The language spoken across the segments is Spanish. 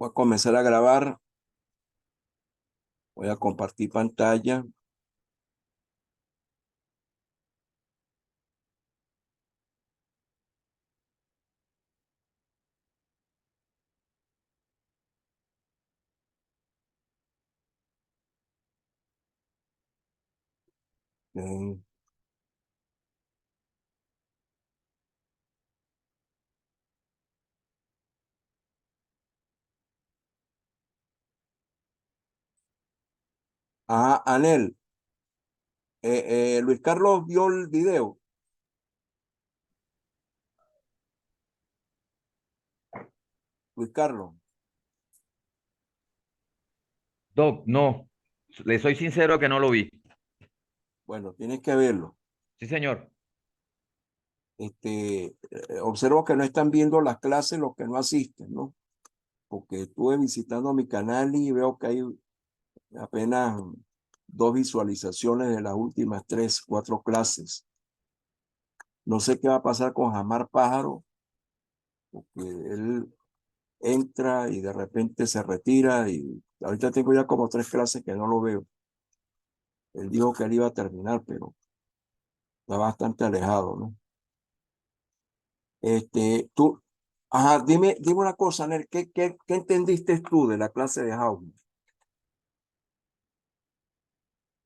Voy a comenzar a grabar. Voy a compartir pantalla. Bien. Ah, Anel, Luis Carlos vio el video. Luis Carlos, Doc, no, le soy sincero que no lo vi. bueno, tienes que verlo. Sí, señor. Observo que no están viendo las clases los que no asisten, ¿no? Porque estuve visitando mi canal y veo que hay apenas dos visualizaciones de las últimas tres, cuatro clases. No sé qué va a pasar con Jamar Pájaro, porque él entra y de repente se retira y ahorita tengo ya como tres clases que no lo veo. Él dijo que él iba a terminar, pero está bastante alejado, ¿no? Tú, ajá, dime una cosa, Nel, ¿qué entendiste tú de la clase de Jaume,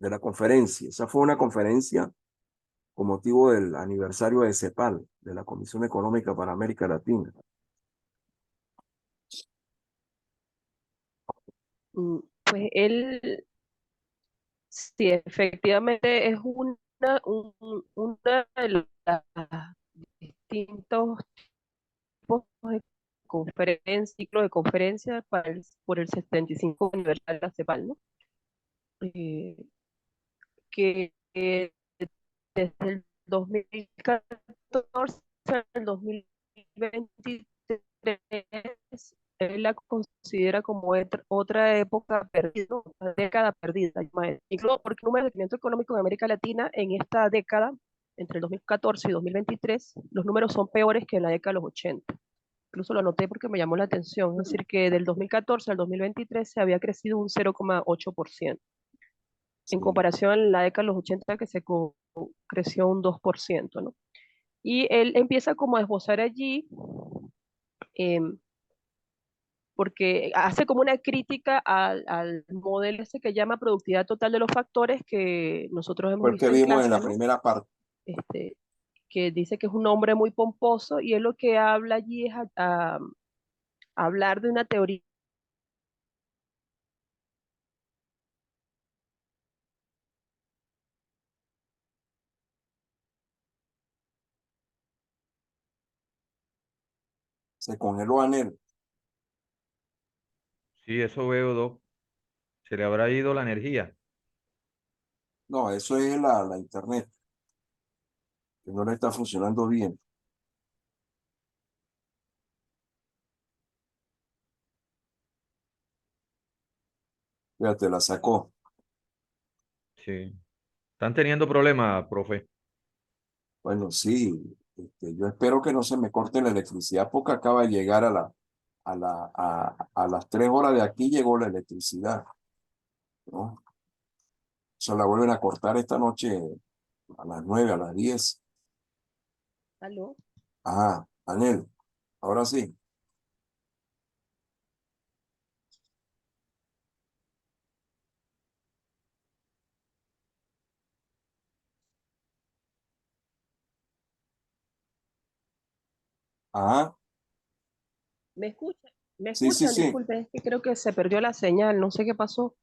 de la conferencia? Esa fue una conferencia con motivo del aniversario de CEPAL, de la Comisión Económica para América Latina. Pues él, sí, efectivamente es una de los distintos tipos de conferencias, ciclo de conferencias por el 75 aniversario de la CEPAL, ¿no? Eh, que desde el 2014 al 2023 él la considera como otra época perdida, otra década perdida. Incluso porque el número de crecimiento económico en América Latina en esta década, entre el 2014 y 2023, los números son peores que en la década de los 80. Incluso lo anoté porque me llamó la atención, es decir, que del 2014 al 2023 se había crecido un 0,8% en Sí, comparación a la década de los 80 que creció un 2%, ¿no? Y él empieza como a esbozar allí, eh, porque hace como una crítica al modelo ese que llama productividad total de los factores que nosotros hemos fue el que visto en vimos en clase, la ¿no? primera parte. Este, que dice que es un nombre muy pomposo y él lo que habla allí es a hablar de una teoría. Se congeló Anel. Sí, eso veo, Doc. Se le habrá ido la energía. No, eso es la internet, que no le está funcionando bien. Fíjate, la sacó. Sí. Están teniendo problemas, profe. Bueno, sí, yo espero que no se me corte la electricidad porque acaba de llegar a las 3 horas de aquí llegó la electricidad, ¿no? Se la vuelven a cortar esta noche a las 9, a las 10. ¿Aló? Ajá, Anel, ahora sí. Ajá, ¿Me escuchan? ¿Me sí, sí, escuchan? sí, Disculpe, es que creo que se perdió la señal, no sé qué pasó.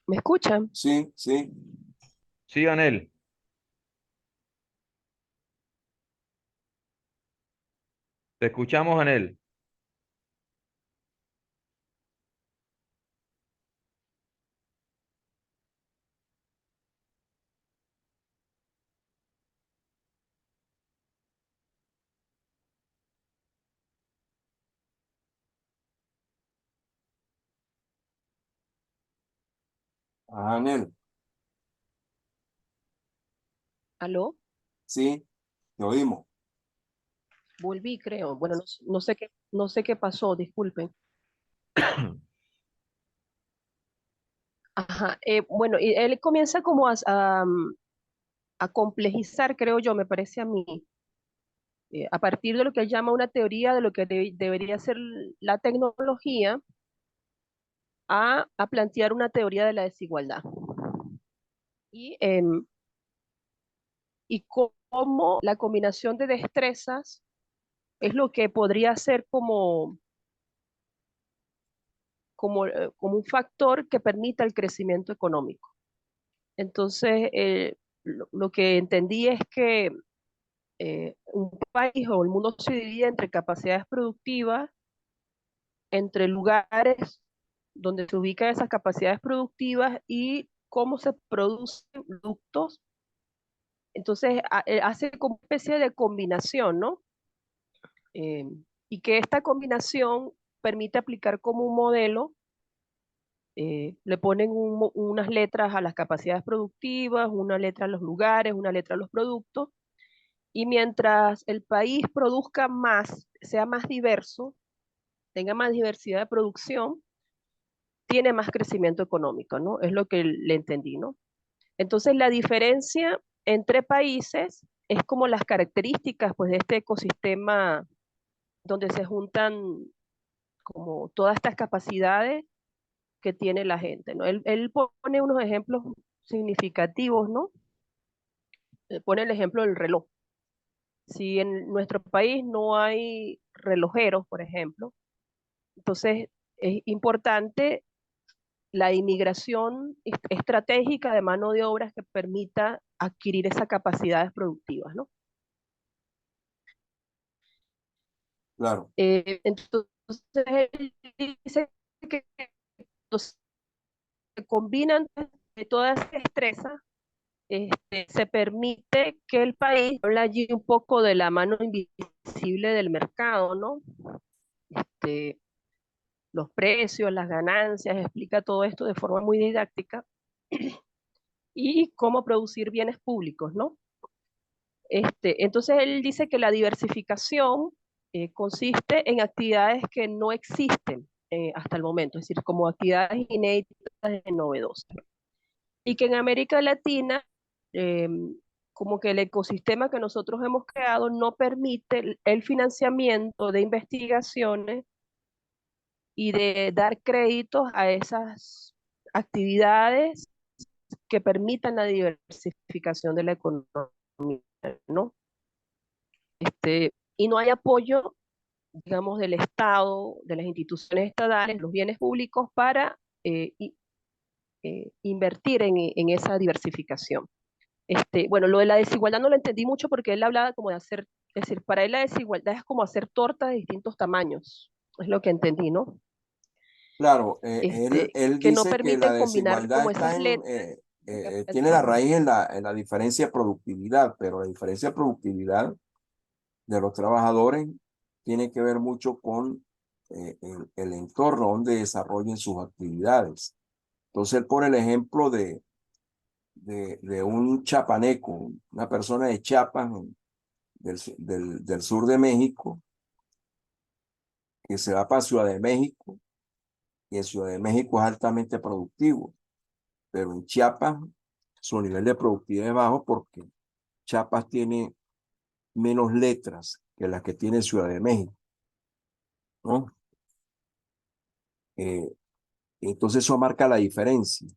¿Me escuchan? sí, sí. Sí, Anel. Te escuchamos, Anel. Ajá, Anel, ¿Aló? sí, te oímos. Volví, creo. Bueno, no sé qué pasó, disculpen. Ajá. Bueno, y él comienza como a complejizar, creo yo, me parece a mí, a partir de lo que él llama una teoría de lo que debería ser la tecnología, a plantear una teoría de la desigualdad. Y, y cómo la combinación de destrezas es lo que podría ser como un factor que permita el crecimiento económico. Entonces, lo que entendí es que un país o el mundo se divide entre capacidades productivas, entre lugares donde se ubican esas capacidades productivas y cómo se producen productos. Entonces, hace como una especie de combinación, ¿no? Eh, y que esta combinación permite aplicar como un modelo, le ponen unas letras a las capacidades productivas, una letra a los lugares, una letra a los productos, y mientras el país produzca más, sea más diverso, tenga más diversidad de producción, tiene más crecimiento económico, ¿no? Es lo que le entendí, ¿no? Entonces, la diferencia entre países es como las características, pues, de este ecosistema donde se juntan como todas estas capacidades que tiene la gente, ¿no? Él pone unos ejemplos significativos, ¿no? Pone el ejemplo del reloj. Si en nuestro país no hay relojeros, por ejemplo, entonces es importante la inmigración estratégica de mano de obra que permita adquirir esas capacidades productivas, ¿no? Claro, Entonces, él dice que se combinan de todas esas destrezas, se permite que el país habla allí un poco de la mano invisible del mercado, ¿no? Este, los precios, las ganancias, explica todo esto de forma muy didáctica y cómo producir bienes públicos, ¿no? Entonces él dice que la diversificación consiste en actividades que no existen hasta el momento, es decir, como actividades inéditas y novedosas. Y que en América Latina, eh, como que el ecosistema que nosotros hemos creado no permite el financiamiento de investigaciones y de dar créditos a esas actividades que permitan la diversificación de la economía, ¿no? Y no hay apoyo, digamos, del Estado, de las instituciones estatales, los bienes públicos para invertir en esa diversificación. Bueno, lo de la desigualdad no lo entendí mucho porque él hablaba como de hacer, es decir, para él la desigualdad es como hacer tortas de distintos tamaños, es lo que entendí, ¿no? claro. Él Que no dice que la permiten combinar desigualdad como está esas letras. tiene la Ajá. raíz en la diferencia de productividad, pero la diferencia de productividad de los trabajadores tiene que ver mucho con el entorno donde desarrollen sus actividades. Entonces, él pone el ejemplo de un chapaneco, una persona de Chiapas, del sur de México, que se va para Ciudad de México, y en Ciudad de México es altamente productivo, pero en Chiapas su nivel de productividad es bajo porque Chiapas tiene menos letras que las que tiene Ciudad de México, ¿no? Eh, entonces eso marca la diferencia,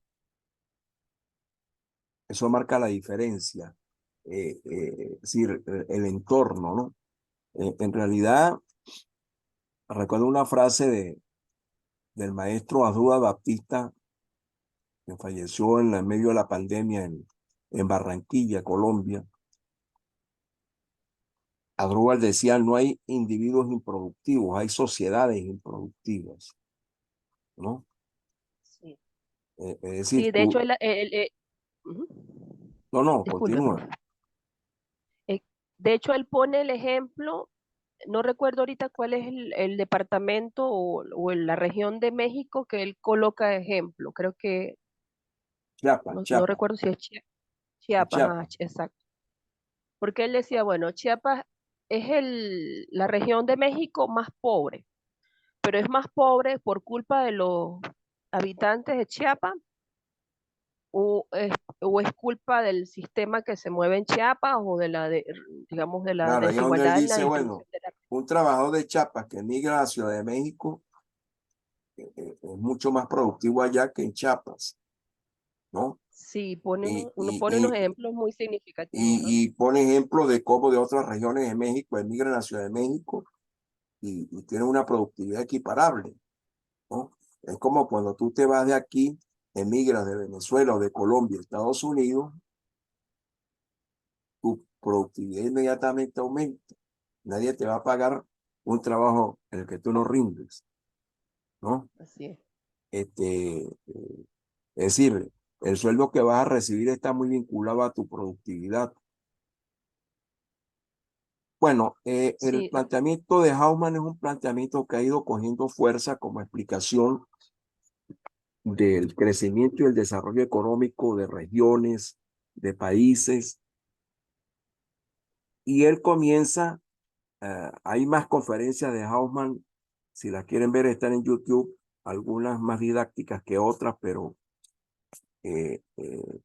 eso marca la diferencia, es decir, el entorno, ¿no? En realidad, recuerdo una frase del maestro Asdrúbal Baptista, que falleció en medio de la pandemia en Barranquilla, Colombia. Asdrúbal decía, no hay individuos improductivos, hay sociedades improductivas, ¿no? Sí. Es decir, Sí, de hecho, ujú. no, no, Disculpe. continúa. Eh, de hecho, él pone el ejemplo, no recuerdo ahorita cuál es el departamento o la región de México que él coloca de ejemplo. Creo que, Chiapas, no Chiapas, recuerdo si es es Chiapas, Chiapas. exacto. Porque él decía, bueno, Chiapas, la región de México más pobre, pero es más pobre por culpa de los habitantes de Chiapas o es culpa del sistema que se mueve en Chiapas o digamos, de la Claro, ahí es donde él desigualdad en la dice, bueno, distribución de la... un trabajador de Chiapas que migra a la Ciudad de México es mucho más productivo allá que en Chiapas, ¿no? Sí, Y, uno y, pone unos y, ejemplos muy significativos, ¿no? y pone ejemplo de cómo de otras regiones de México emigran a la Ciudad de México y tienen una productividad equiparable, ¿no? Es como cuando tú te vas de aquí, emigras de Venezuela o de Colombia a Estados Unidos, tu productividad inmediatamente aumenta. Nadie te va a pagar un trabajo en el que tú no rindes, ¿no? Así es. Es decir, el sueldo que vas a recibir está muy vinculado a tu productividad. Bueno, el Sí, planteamiento de Hauman es un planteamiento que ha ido cogiendo fuerza como explicación del crecimiento y el desarrollo económico de regiones, de países, y él comienza, hay más conferencias de Hauman, si las quieren ver están en YouTube, algunas más didácticas que otras, pero eh, eh,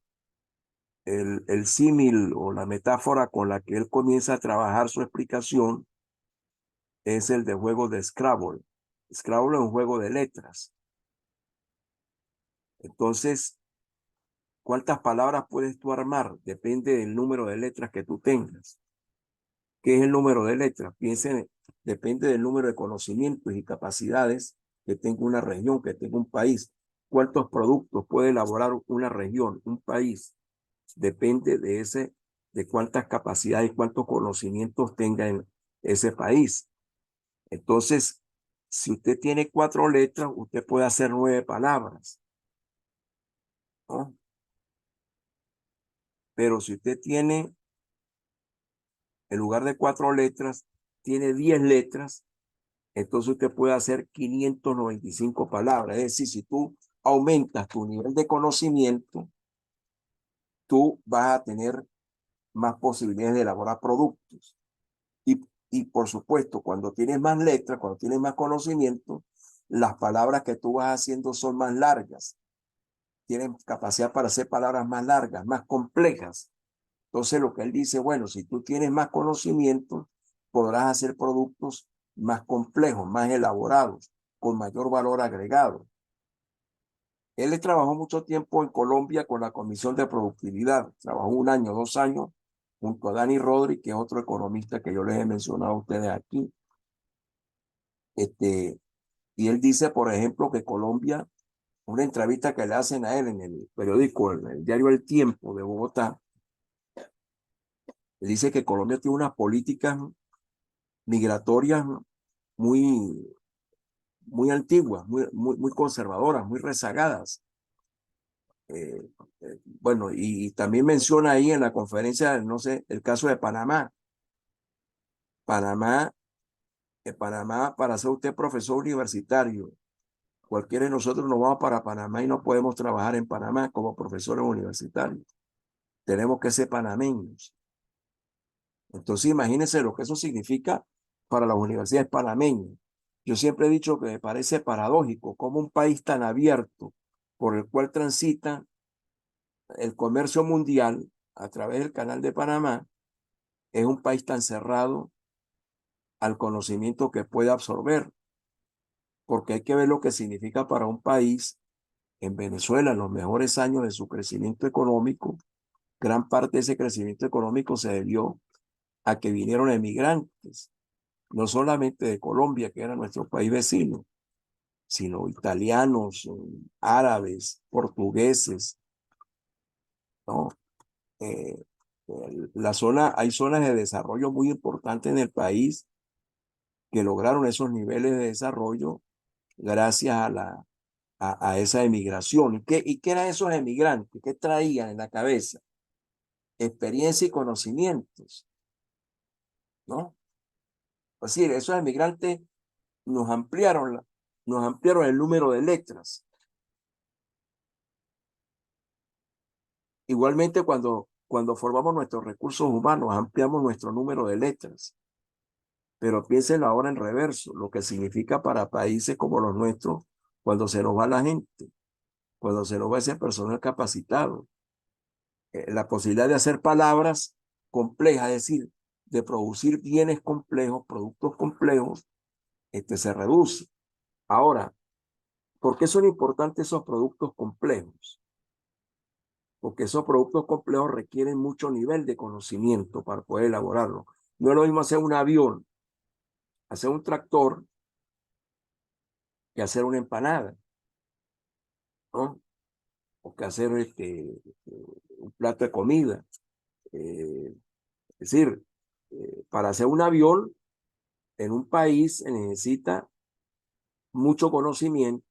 el símil o la metáfora con la que él comienza a trabajar su explicación es el de juego de Scrabble. Scrabble es un juego de letras. Entonces, ¿cuántas palabras puedes tú armar? Depende del número de letras que tú tengas. ¿Qué es el número de letras? Piensen, depende del número de conocimientos y capacidades que tenga una región, que tenga un país. ¿Cuántos productos puede elaborar una región, un país? Depende de cuántas capacidades y cuántos conocimientos tenga en ese país. Entonces, si usted tiene 4 letras, usted puede hacer 9 palabras, ¿no? Pero si usted tiene, en lugar de 4 letras, tiene 10 letras, entonces usted puede hacer 595 palabras. Es decir, si tú aumentas tu nivel de conocimiento, tú vas a tener más posibilidades de elaborar productos. Y por supuesto, cuando tienes más letras, cuando tienes más conocimiento, las palabras que tú vas haciendo son más largas. Tienen capacidad para hacer palabras más largas, más complejas. Entonces, lo que él dice, bueno, si tú tienes más conocimiento, podrás hacer productos más complejos, más elaborados, con mayor valor agregado. Él trabajó mucho tiempo en Colombia con la Comisión de Productividad. Trabajó 1 año, 2 años, junto a Dani Rodri, que es otro economista que yo les he mencionado a ustedes aquí. Y él dice, por ejemplo, que Colombia, una entrevista que le hacen a él en el periódico, en el diario El Tiempo de Bogotá, él dice que Colombia tiene unas políticas migratorias muy, muy antiguas, muy conservadoras, muy rezagadas. Eh, bueno, y también menciona ahí en la conferencia, no sé, el caso de Panamá. Panamá, Panamá, para ser usted profesor universitario, cualquiera de nosotros nos vamos para Panamá y no podemos trabajar en Panamá como profesores universitarios. Tenemos que ser panameños. Entonces, imagínense lo que eso significa para las universidades panameñas. Yo siempre he dicho que me parece paradójico cómo un país tan abierto por el cual transita el comercio mundial a través del Canal de Panamá es un país tan cerrado al conocimiento que puede absorber, porque hay que ver lo que significa para un país. En Venezuela, en los mejores años de su crecimiento económico, gran parte de ese crecimiento económico se debió a que vinieron emigrantes, no solamente de Colombia, que era nuestro país vecino, sino italianos, árabes, portugueses, ¿no? Eh, hay zonas de desarrollo muy importantes en el país que lograron esos niveles de desarrollo gracias a esa emigración. ¿Y qué eran esos emigrantes? ¿Qué traían en la cabeza? Experiencia y conocimientos, ¿no? Es decir, esos emigrantes nos ampliaron, nos ampliaron el número de letras. Igualmente, cuando formamos nuestros recursos humanos, ampliamos nuestro número de letras. Pero piénsenlo ahora en reverso, lo que significa para países como los nuestros cuando se nos va la gente, cuando se nos va ese personal capacitado. La posibilidad de hacer palabras complejas, es decir, de producir bienes complejos, productos complejos, se reduce. Ahora, ¿por qué son importantes esos productos complejos? Porque esos productos complejos requieren mucho nivel de conocimiento para poder elaborarlo. No es lo mismo hacer un avión, hacer un tractor, que hacer una empanada, ¿no? O que hacer un plato de comida. Es decir, para hacer un avión en un país se necesita mucho conocimiento,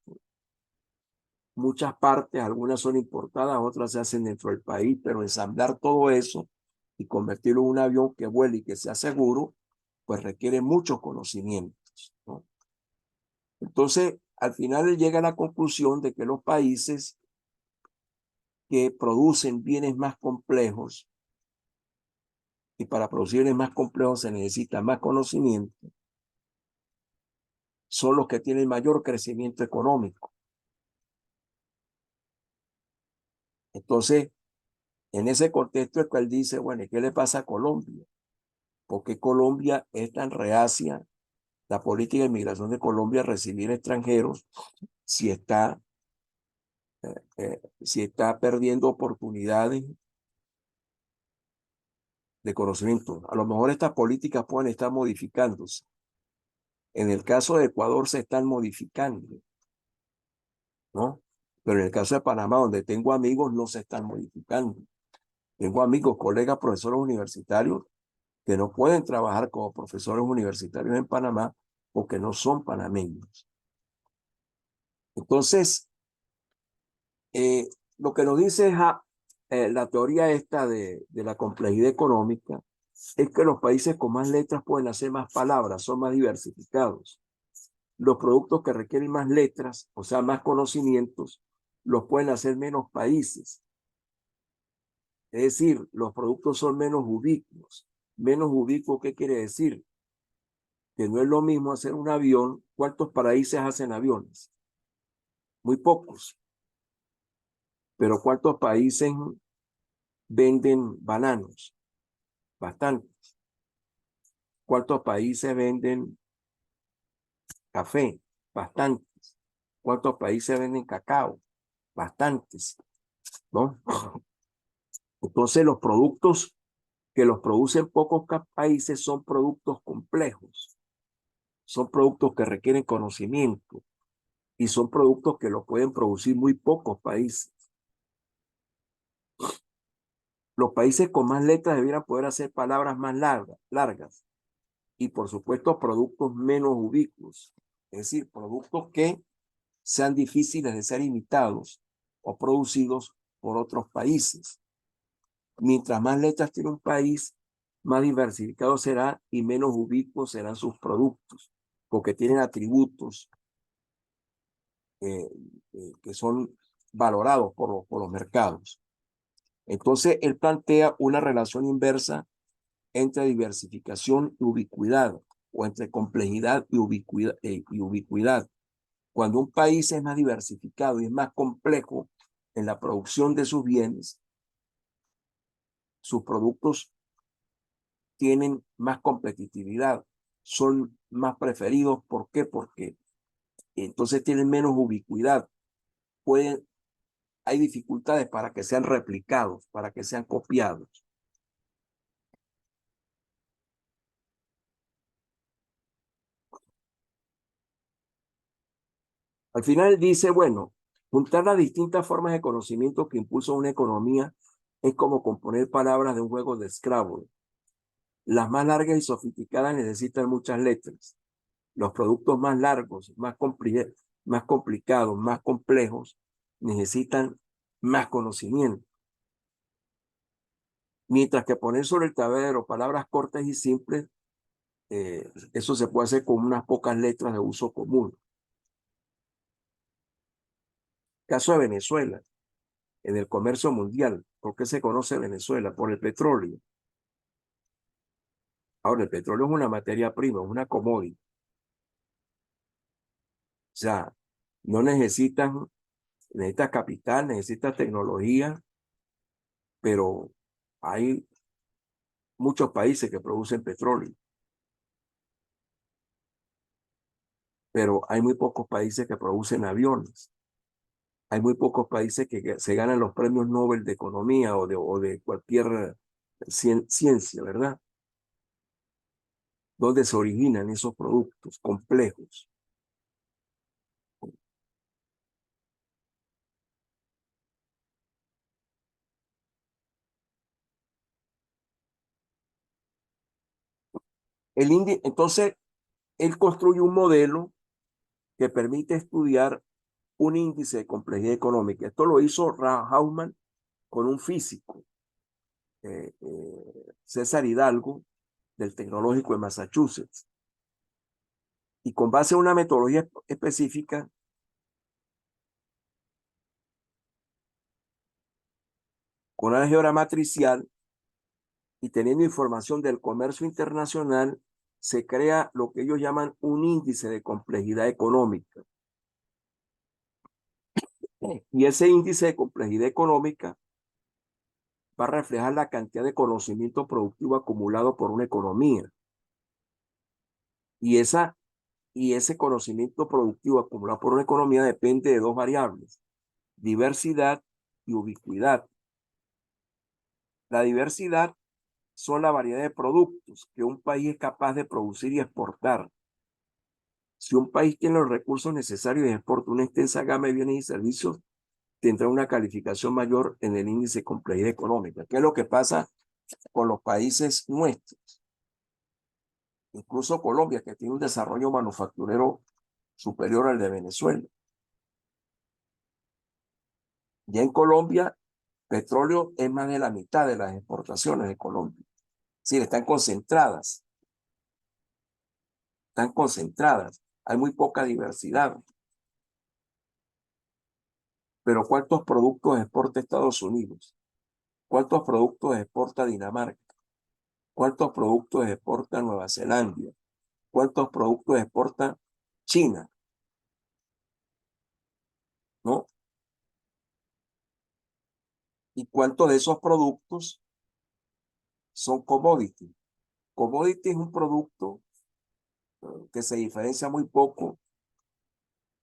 muchas partes, algunas son importadas, otras se hacen dentro del país, pero ensamblar todo eso y convertirlo en un avión que vuele y que sea seguro, pues requiere muchos conocimientos, ¿no? Entonces, al final él llega a la conclusión de que los países que producen bienes más complejos, y para producir bienes más complejos se necesita más conocimiento, son los que tienen mayor crecimiento económico. Entonces, en ese contexto es que él dice, bueno, ¿qué le pasa a Colombia? ¿Por qué Colombia es tan reacia, la política de inmigración de Colombia, a recibir extranjeros si si está perdiendo oportunidades de conocimiento? A lo mejor estas políticas pueden estar modificándose. En el caso de Ecuador se están modificando, ¿no? Pero en el caso de Panamá, donde tengo amigos, no se están modificando. Tengo amigos, colegas, profesores universitarios que no pueden trabajar como profesores universitarios en Panamá porque no son panameños. Entonces, lo que nos dice la teoría esta de la complejidad económica es que los países con más letras pueden hacer más palabras, son más diversificados. Los productos que requieren más letras, o sea, más conocimientos, los pueden hacer menos países. Es decir, los productos son menos ubicuos. Menos ubicuo, ¿qué quiere decir? Que no es lo mismo hacer un avión. ¿Cuántos países hacen aviones? Muy pocos. Pero ¿cuántos países venden bananos? Bastantes. ¿Cuántos países venden café? Bastantes. ¿Cuántos países venden cacao? Bastantes, ¿no? Entonces los productos que los producen pocos países son productos complejos, son productos que requieren conocimiento y son productos que los pueden producir muy pocos países. Los países con más letras debieran poder hacer palabras más largas y por supuesto productos menos ubicuos, es decir, productos que sean difíciles de ser imitados o producidos por otros países. Mientras más letras tiene un país, más diversificado será y menos ubicuos serán sus productos, porque tienen atributos que son valorados por los mercados. Entonces, él plantea una relación inversa entre diversificación y ubicuidad, o entre complejidad y ubicuidad. Cuando un país es más diversificado y es más complejo en la producción de sus bienes, sus productos tienen más competitividad, son más preferidos. ¿Por qué? Porque entonces tienen menos ubicuidad. Hay dificultades para que sean replicados, para que sean copiados. Al final dice, bueno, juntar las distintas formas de conocimiento que impulsan una economía es como componer palabras de un juego de Scrabble. Las más largas y sofisticadas necesitan muchas letras. Los productos más largos, más complicados, más complejos, necesitan más conocimiento. Mientras que poner sobre el tablero palabras cortas y simples, eso se puede hacer con unas pocas letras de uso común. Caso de Venezuela, en el comercio mundial. ¿Por qué se conoce Venezuela? Por el petróleo. Ahora, el petróleo es una materia prima, es una commodity. O sea, no necesitas capital, necesitas tecnología, pero hay muchos países que producen petróleo, pero hay muy pocos países que producen aviones. Hay muy pocos países que se ganan los premios Nobel de economía o de cualquier ciencia, ¿verdad? Donde se originan esos productos complejos. Entonces, él construye un modelo que permite estudiar un índice de complejidad económica. Esto lo hizo Hausman con un físico, César Hidalgo, del Tecnológico de Massachusetts. Y con base a una metodología específica, con álgebra matricial y teniendo información del comercio internacional, se crea lo que ellos llaman un índice de complejidad económica. Y ese índice de complejidad económica va a reflejar la cantidad de conocimiento productivo acumulado por una economía. Y ese conocimiento productivo acumulado por una economía depende de dos variables: diversidad y ubicuidad. La diversidad son la variedad de productos que un país es capaz de producir y exportar. Si un país tiene los recursos necesarios y exporta una extensa gama de bienes y servicios, tendrá una calificación mayor en el índice de complejidad económica. ¿Qué es lo que pasa con los países nuestros? Incluso Colombia, que tiene un desarrollo manufacturero superior al de Venezuela. Ya en Colombia, petróleo es más de la mitad de las exportaciones de Colombia. Sí, están concentradas. Están concentradas. Hay muy poca diversidad. Pero ¿cuántos productos exporta Estados Unidos? ¿Cuántos productos exporta Dinamarca? ¿Cuántos productos exporta Nueva Zelanda? ¿Cuántos productos exporta China? ¿No? ¿Y cuántos de esos productos son commodity? Commodity es un producto que se diferencia muy poco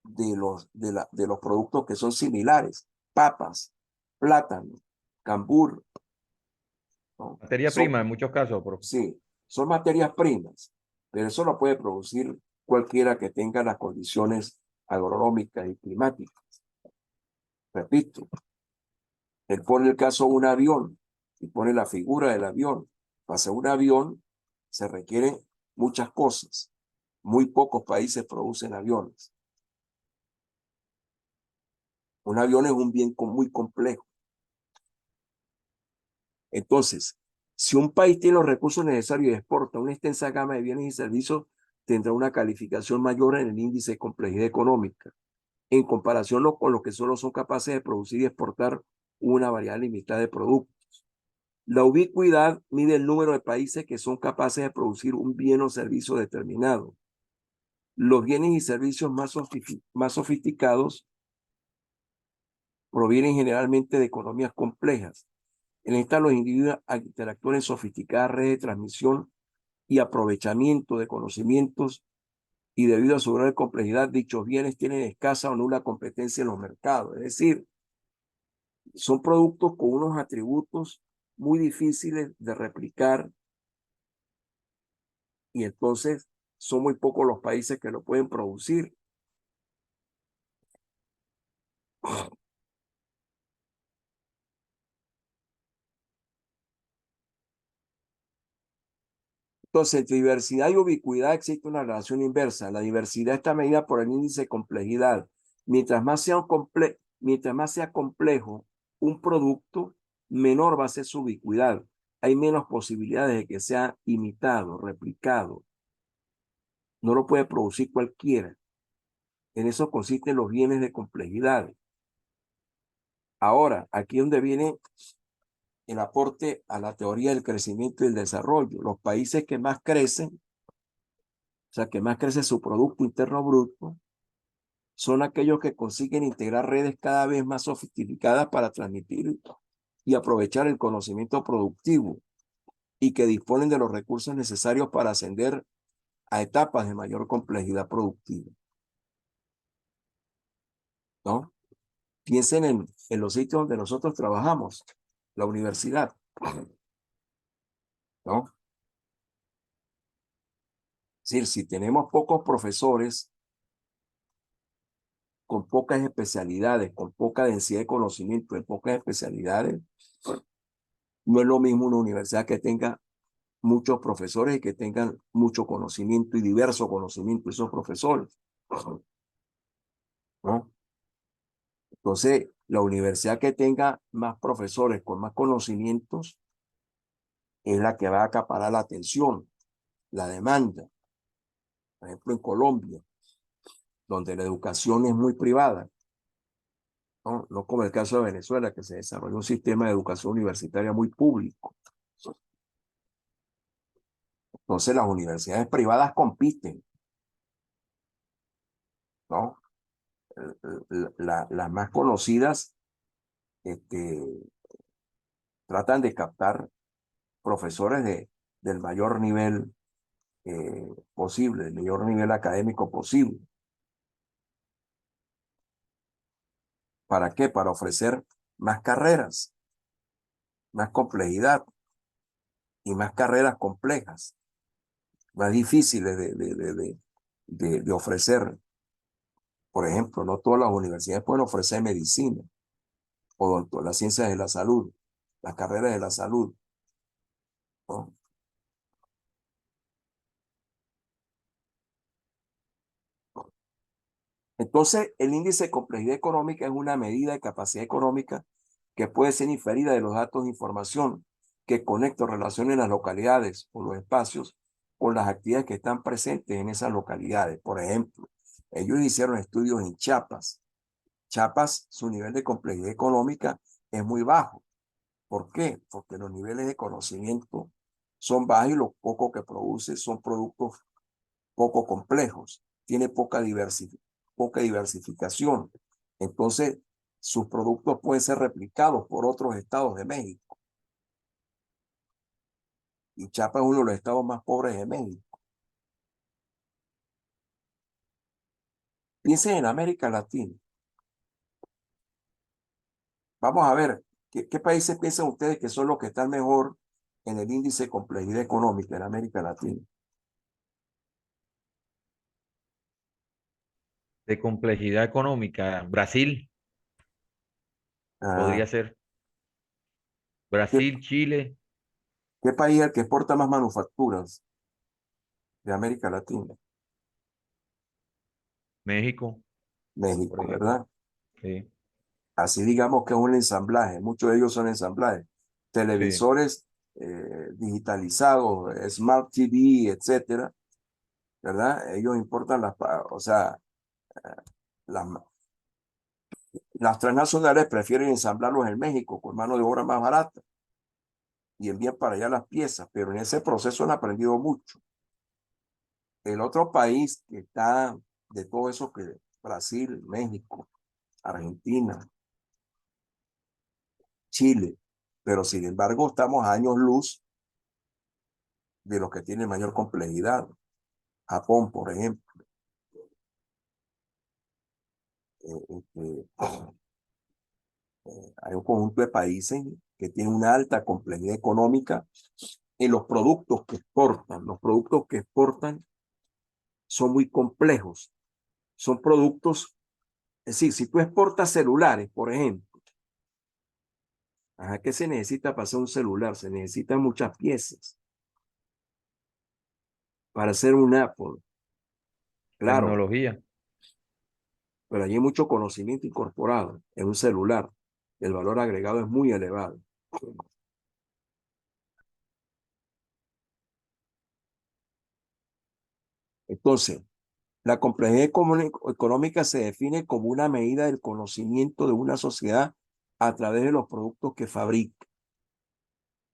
de los productos que son similares: papas, plátano, cambur, ¿no? Materia prima en muchos casos, profe. Sí, son materias primas, pero eso lo puede producir cualquiera que tenga las condiciones agronómicas y climáticas. Repito, él pone el caso de un avión y pone la figura del avión. Para hacer un avión se requieren muchas cosas. Muy pocos países producen aviones. Un avión es un bien muy complejo. Entonces, si un país tiene los recursos necesarios y exporta una extensa gama de bienes y servicios, tendrá una calificación mayor en el índice de complejidad económica, en comparación con los que solo son capaces de producir y exportar una variedad limitada de productos. La ubicuidad mide el número de países que son capaces de producir un bien o servicio determinado. Los bienes y servicios más sofisticados provienen generalmente de economías complejas. En esta, los individuos interactúan en sofisticadas redes de transmisión y aprovechamiento de conocimientos, y debido a su gran complejidad, dichos bienes tienen escasa o nula competencia en los mercados. Es decir, son productos con unos atributos muy difíciles de replicar, y entonces son muy pocos los países que lo pueden producir. Entonces, entre diversidad y ubicuidad existe una relación inversa. La diversidad está medida por el índice de complejidad. Mientras más sea complejo un producto, menor va a ser su ubicuidad. Hay menos posibilidades de que sea imitado, replicado. No lo puede producir cualquiera. En eso consisten los bienes de complejidad. Ahora, aquí es donde viene el aporte a la teoría del crecimiento y el desarrollo. Los países que más crecen, o sea, que más crece su Producto Interno Bruto, son aquellos que consiguen integrar redes cada vez más sofisticadas para transmitir y aprovechar el conocimiento productivo y que disponen de los recursos necesarios para ascender a etapas de mayor complejidad productiva, ¿no? Piensen en los sitios donde nosotros trabajamos, la universidad, ¿no? Es decir, si tenemos pocos profesores con pocas especialidades, con poca densidad de conocimiento en pocas especialidades, no es lo mismo una universidad que tenga muchos profesores y que tengan mucho conocimiento y diverso conocimiento esos profesores, ¿no? Entonces, la universidad que tenga más profesores con más conocimientos es la que va a acaparar la atención, la demanda. Por ejemplo, en Colombia, donde la educación es muy privada, ¿no? No como el caso de Venezuela, que se desarrolló un sistema de educación universitaria muy público. Entonces, las universidades privadas compiten, ¿no? Las más conocidas tratan de captar profesores del mayor nivel posible, el mayor nivel académico posible. ¿Para qué? Para ofrecer más carreras, más complejidad y más carreras complejas, más difíciles de ofrecer. Por ejemplo, no todas las universidades pueden ofrecer medicina, o las ciencias de la salud, las carreras de la salud, ¿no? Entonces, el índice de complejidad económica es una medida de capacidad económica que puede ser inferida de los datos de información que conecta o relaciona las localidades o los espacios con las actividades que están presentes en esas localidades. Por ejemplo, ellos hicieron estudios en Chiapas. Chiapas, su nivel de complejidad económica es muy bajo. ¿Por qué? Porque los niveles de conocimiento son bajos y lo poco que produce son productos poco complejos. Tiene poca diversificación. Entonces, sus productos pueden ser replicados por otros estados de México. Y Chiapas es uno de los estados más pobres de México. Piensen en América Latina. Vamos a ver, ¿qué países piensan ustedes que son los que están mejor en el índice de complejidad económica en América Latina? De complejidad económica. Brasil Ah, podría ser. ¿qué, Brasil, Chile, qué país es el que exporta más manufacturas de América Latina? México, por México, ejemplo. ¿verdad? Sí, Así digamos que es un ensamblaje, muchos de ellos son ensamblajes. sí. Televisores digitalizados, Smart TV, etcétera, ¿verdad? Ellos importan o sea, las, las transnacionales prefieren ensamblarlos en México con mano de obra más barata y envían para allá las piezas, pero en ese proceso han aprendido mucho. El otro país que está de todo eso que Brasil, México, Argentina, Chile, pero sin embargo estamos a años luz de los que tienen mayor complejidad. Japón, por ejemplo. Eh, este, hay un conjunto de países que tienen una alta complejidad económica en los productos que exportan. Los productos que exportan son muy complejos. Son productos, es decir, si tú exportas celulares, por ejemplo, ¿qué se necesita para hacer un celular? Se necesitan muchas piezas para hacer un Apple. Claro, Tecnología. pero allí hay mucho conocimiento incorporado en un celular. El valor agregado es muy elevado. Entonces, la complejidad económica se define como una medida del conocimiento de una sociedad a través de los productos que fabrica.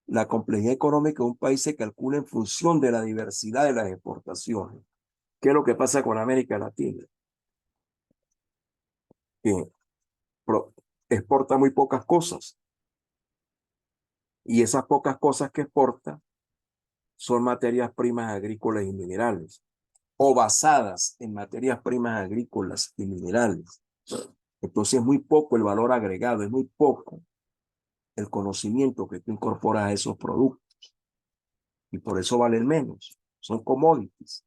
La complejidad económica de un país se calcula en función de la diversidad de las exportaciones. ¿Qué es lo que pasa con América Latina? Que exporta muy pocas cosas y esas pocas cosas que exporta son materias primas agrícolas y minerales o basadas en materias primas agrícolas y minerales. Entonces es muy poco el valor agregado, es muy poco el conocimiento que tú incorporas a esos productos y por eso valen menos. Son commodities.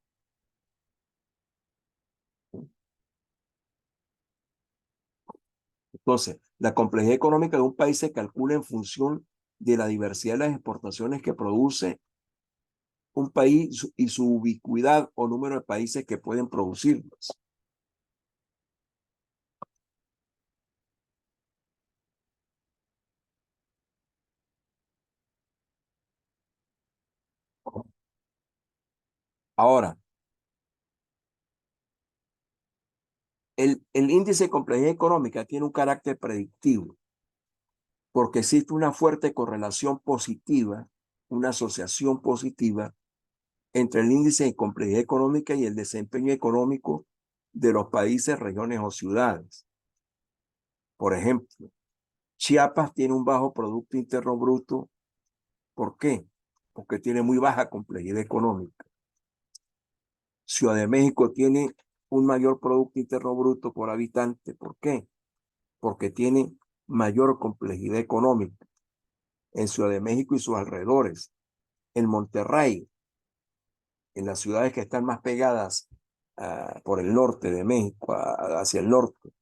Entonces, la complejidad económica de un país se calcula en función de la diversidad de las exportaciones que produce un país y su ubicuidad o número de países que pueden producirlas. Ahora, el índice de complejidad económica tiene un carácter predictivo porque existe una fuerte correlación positiva, una asociación positiva entre el índice de complejidad económica y el desempeño económico de los países, regiones o ciudades. Por ejemplo, Chiapas tiene un bajo Producto Interno Bruto. ¿Por qué? Porque tiene muy baja complejidad económica. Ciudad de México tiene un mayor Producto Interno Bruto por habitante. ¿Por qué? Porque tiene mayor complejidad económica. En Ciudad de México y sus alrededores, en Monterrey, en las ciudades que están más pegadas por el norte de México, hacia el norte,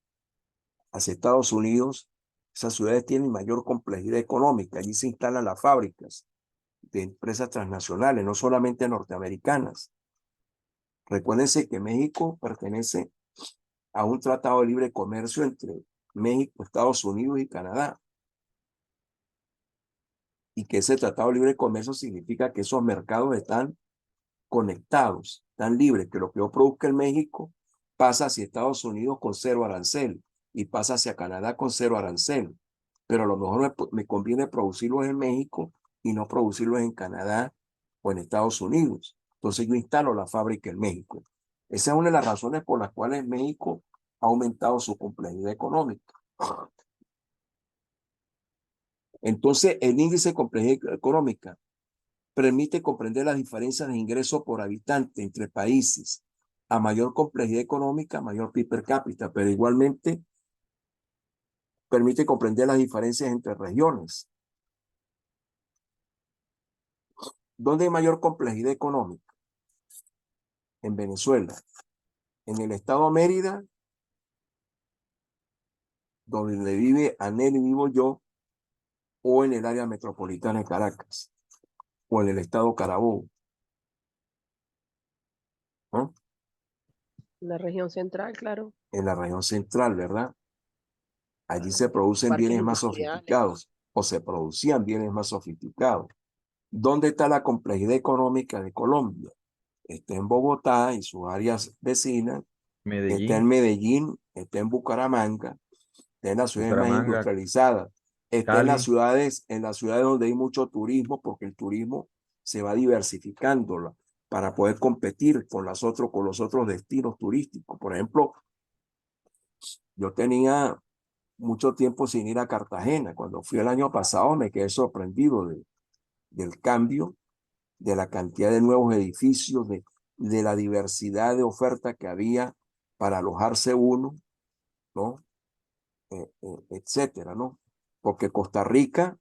hacia Estados Unidos, esas ciudades tienen mayor complejidad económica. Allí se instalan las fábricas de empresas transnacionales, no solamente norteamericanas. Recuérdense que México pertenece a un tratado de libre comercio entre México, Estados Unidos y Canadá. Y que ese tratado de libre comercio significa que esos mercados están conectados, tan libres, que lo que yo produzca en México pasa hacia Estados Unidos con 0 arancel y pasa hacia Canadá con 0 arancel. Pero a lo mejor me conviene producirlos en México y no producirlos en Canadá o en Estados Unidos. Entonces yo instalo la fábrica en México. Esa es una de las razones por las cuales México ha aumentado su complejidad económica. Entonces el índice de complejidad económica permite comprender las diferencias de ingresos por habitante entre países. A mayor complejidad económica, mayor PIB per cápita, pero igualmente permite comprender las diferencias entre regiones. ¿Dónde hay mayor complejidad económica? En Venezuela. En el estado Mérida, donde vive Anel y vivo yo, o en el área metropolitana de Caracas, o en el estado Carabobo. ¿No? La región central, claro. En la región central, ¿verdad? Allí se producen Parques bienes más industriales. sofisticados, o se producían bienes más sofisticados. ¿Dónde está la complejidad económica de Colombia? Está en Bogotá y sus áreas vecinas, está en Medellín, Medellín, está en Bucaramanga, está en las ciudades más Bucaramanga, industrializadas, está Cali. en las ciudades donde hay mucho turismo, porque el turismo se va diversificando para poder competir con los otros destinos turísticos. Por ejemplo, yo tenía mucho tiempo sin ir a Cartagena. Cuando fui el año pasado me quedé sorprendido del cambio, de la cantidad de nuevos edificios, de la diversidad de oferta que había para alojarse uno, ¿no? Etcétera, ¿no? Porque Costa Rica,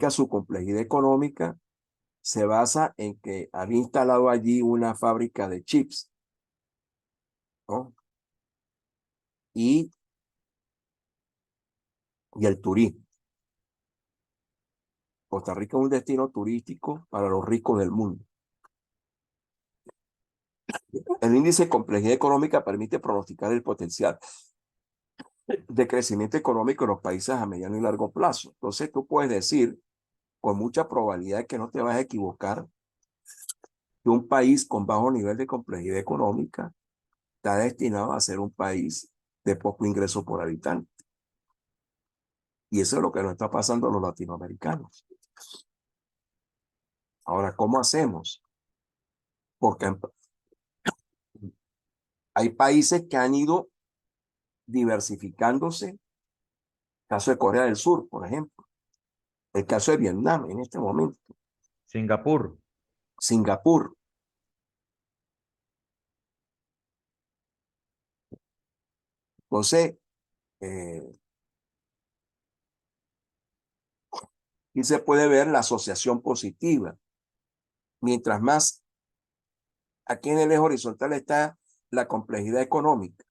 su complejidad económica se basa en que había instalado allí una fábrica de chips, ¿no? Y, y el turismo. Costa Rica es un destino turístico para los ricos del mundo. El índice de complejidad económica permite pronosticar el potencial de crecimiento económico en los países a mediano y largo plazo. Entonces tú puedes decir con mucha probabilidad que no te vas a equivocar que un país con bajo nivel de complejidad económica está destinado a ser un país de poco ingreso por habitante. Y eso es lo que nos está pasando a los latinoamericanos. Ahora, ¿cómo hacemos? Porque hay países que han ido diversificándose. Caso de Corea del Sur, por ejemplo. El caso de Vietnam en este momento. Singapur. Singapur. Entonces, y se puede ver la asociación positiva. Mientras más aquí en el eje horizontal está la complejidad económica,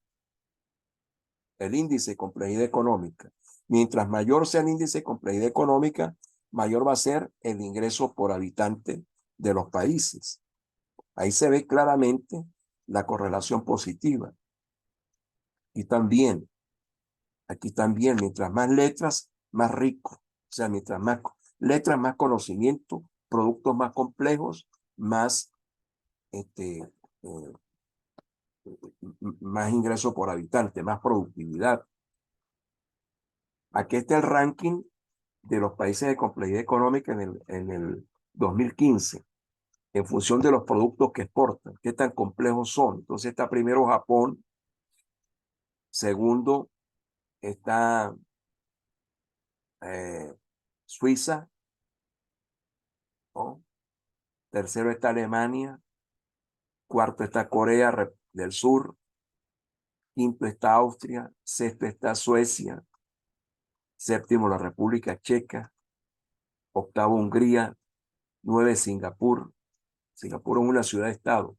el índice de complejidad económica. Mientras mayor sea el índice de complejidad económica, mayor va a ser el ingreso por habitante de los países. Ahí se ve claramente la correlación positiva. Y también, aquí también, mientras más letras, más rico. O sea, mientras más letras, más conocimiento, productos más complejos, más, eh, más ingreso por habitante, más productividad. Aquí está el ranking de los países de complejidad económica en el 2015, en función de los productos que exportan, qué tan complejos son. Entonces está primero Japón, segundo está Suiza, ¿no? Tercero está Alemania, cuarto está Corea del Sur, quinto está Austria, sexto está Suecia, séptimo la República Checa, octavo Hungría, 9 Singapur. Singapur es una ciudad-estado.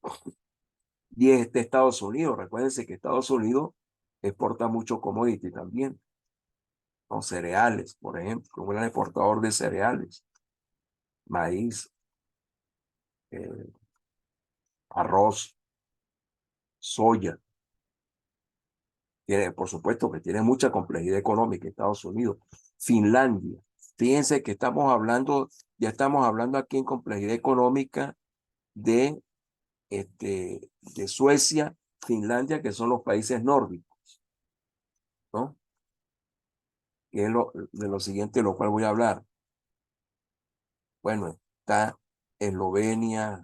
10 está Estados Unidos. Recuérdense que Estados Unidos exporta mucho commodity también. Con cereales, por ejemplo, un gran exportador de cereales, maíz, eh, arroz, soya. Tiene, por supuesto que tiene mucha complejidad económica Estados Unidos. Finlandia. Fíjense que ya estamos hablando aquí en complejidad económica de, de Suecia, Finlandia, que son los países nórdicos, ¿no? Que es de lo siguiente de lo cual voy a hablar. Bueno, está Eslovenia,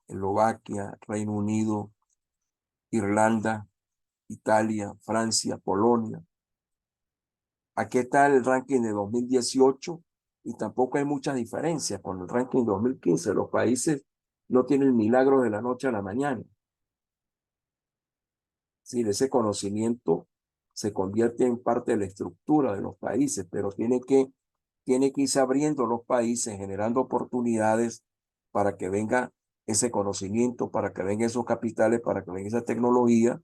Eslovaquia, Reino Unido, Irlanda, Italia, Francia, Polonia. Aquí está el ranking de 2018 y tampoco hay muchas diferencias con el ranking 2015. Los países no tienen milagros de la noche a la mañana. Sí, ese conocimiento se convierte en parte de la estructura de los países, pero tiene que irse abriendo los países, generando oportunidades para que venga ese conocimiento, para que vengan esos capitales, para que venga esa tecnología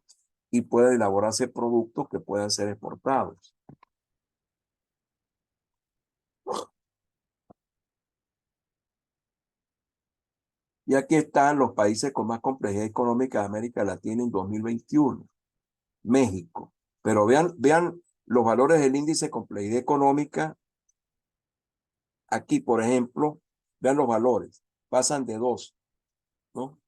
y pueda elaborarse productos que puedan ser exportados. Y aquí están los países con más complejidad económica de América Latina en 2021. México. Pero vean los valores del índice de complejidad económica. Aquí, por ejemplo, vean los valores. Pasan de 2, ¿no?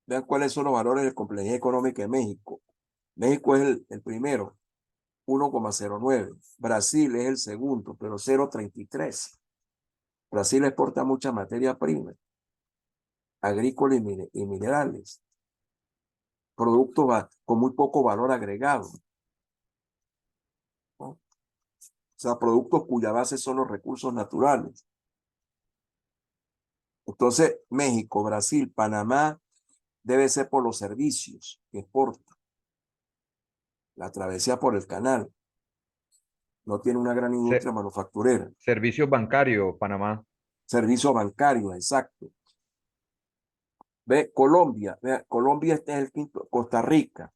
Vean cuáles son los valores de complejidad económica de México. México es el primero, 1,09. Brasil es el segundo, pero 0,33. Brasil exporta mucha materia prima, agrícola y minerales, productos con muy poco valor agregado, ¿no? O sea, productos cuya base son los recursos naturales. Entonces, México, Brasil, Panamá, debe ser por los servicios que exporta. La travesía por el canal. No tiene una gran industria manufacturera. Servicios bancarios, Panamá. Servicios bancarios, exacto. Ve, Colombia. Ve, Colombia este es el quinto. Costa Rica.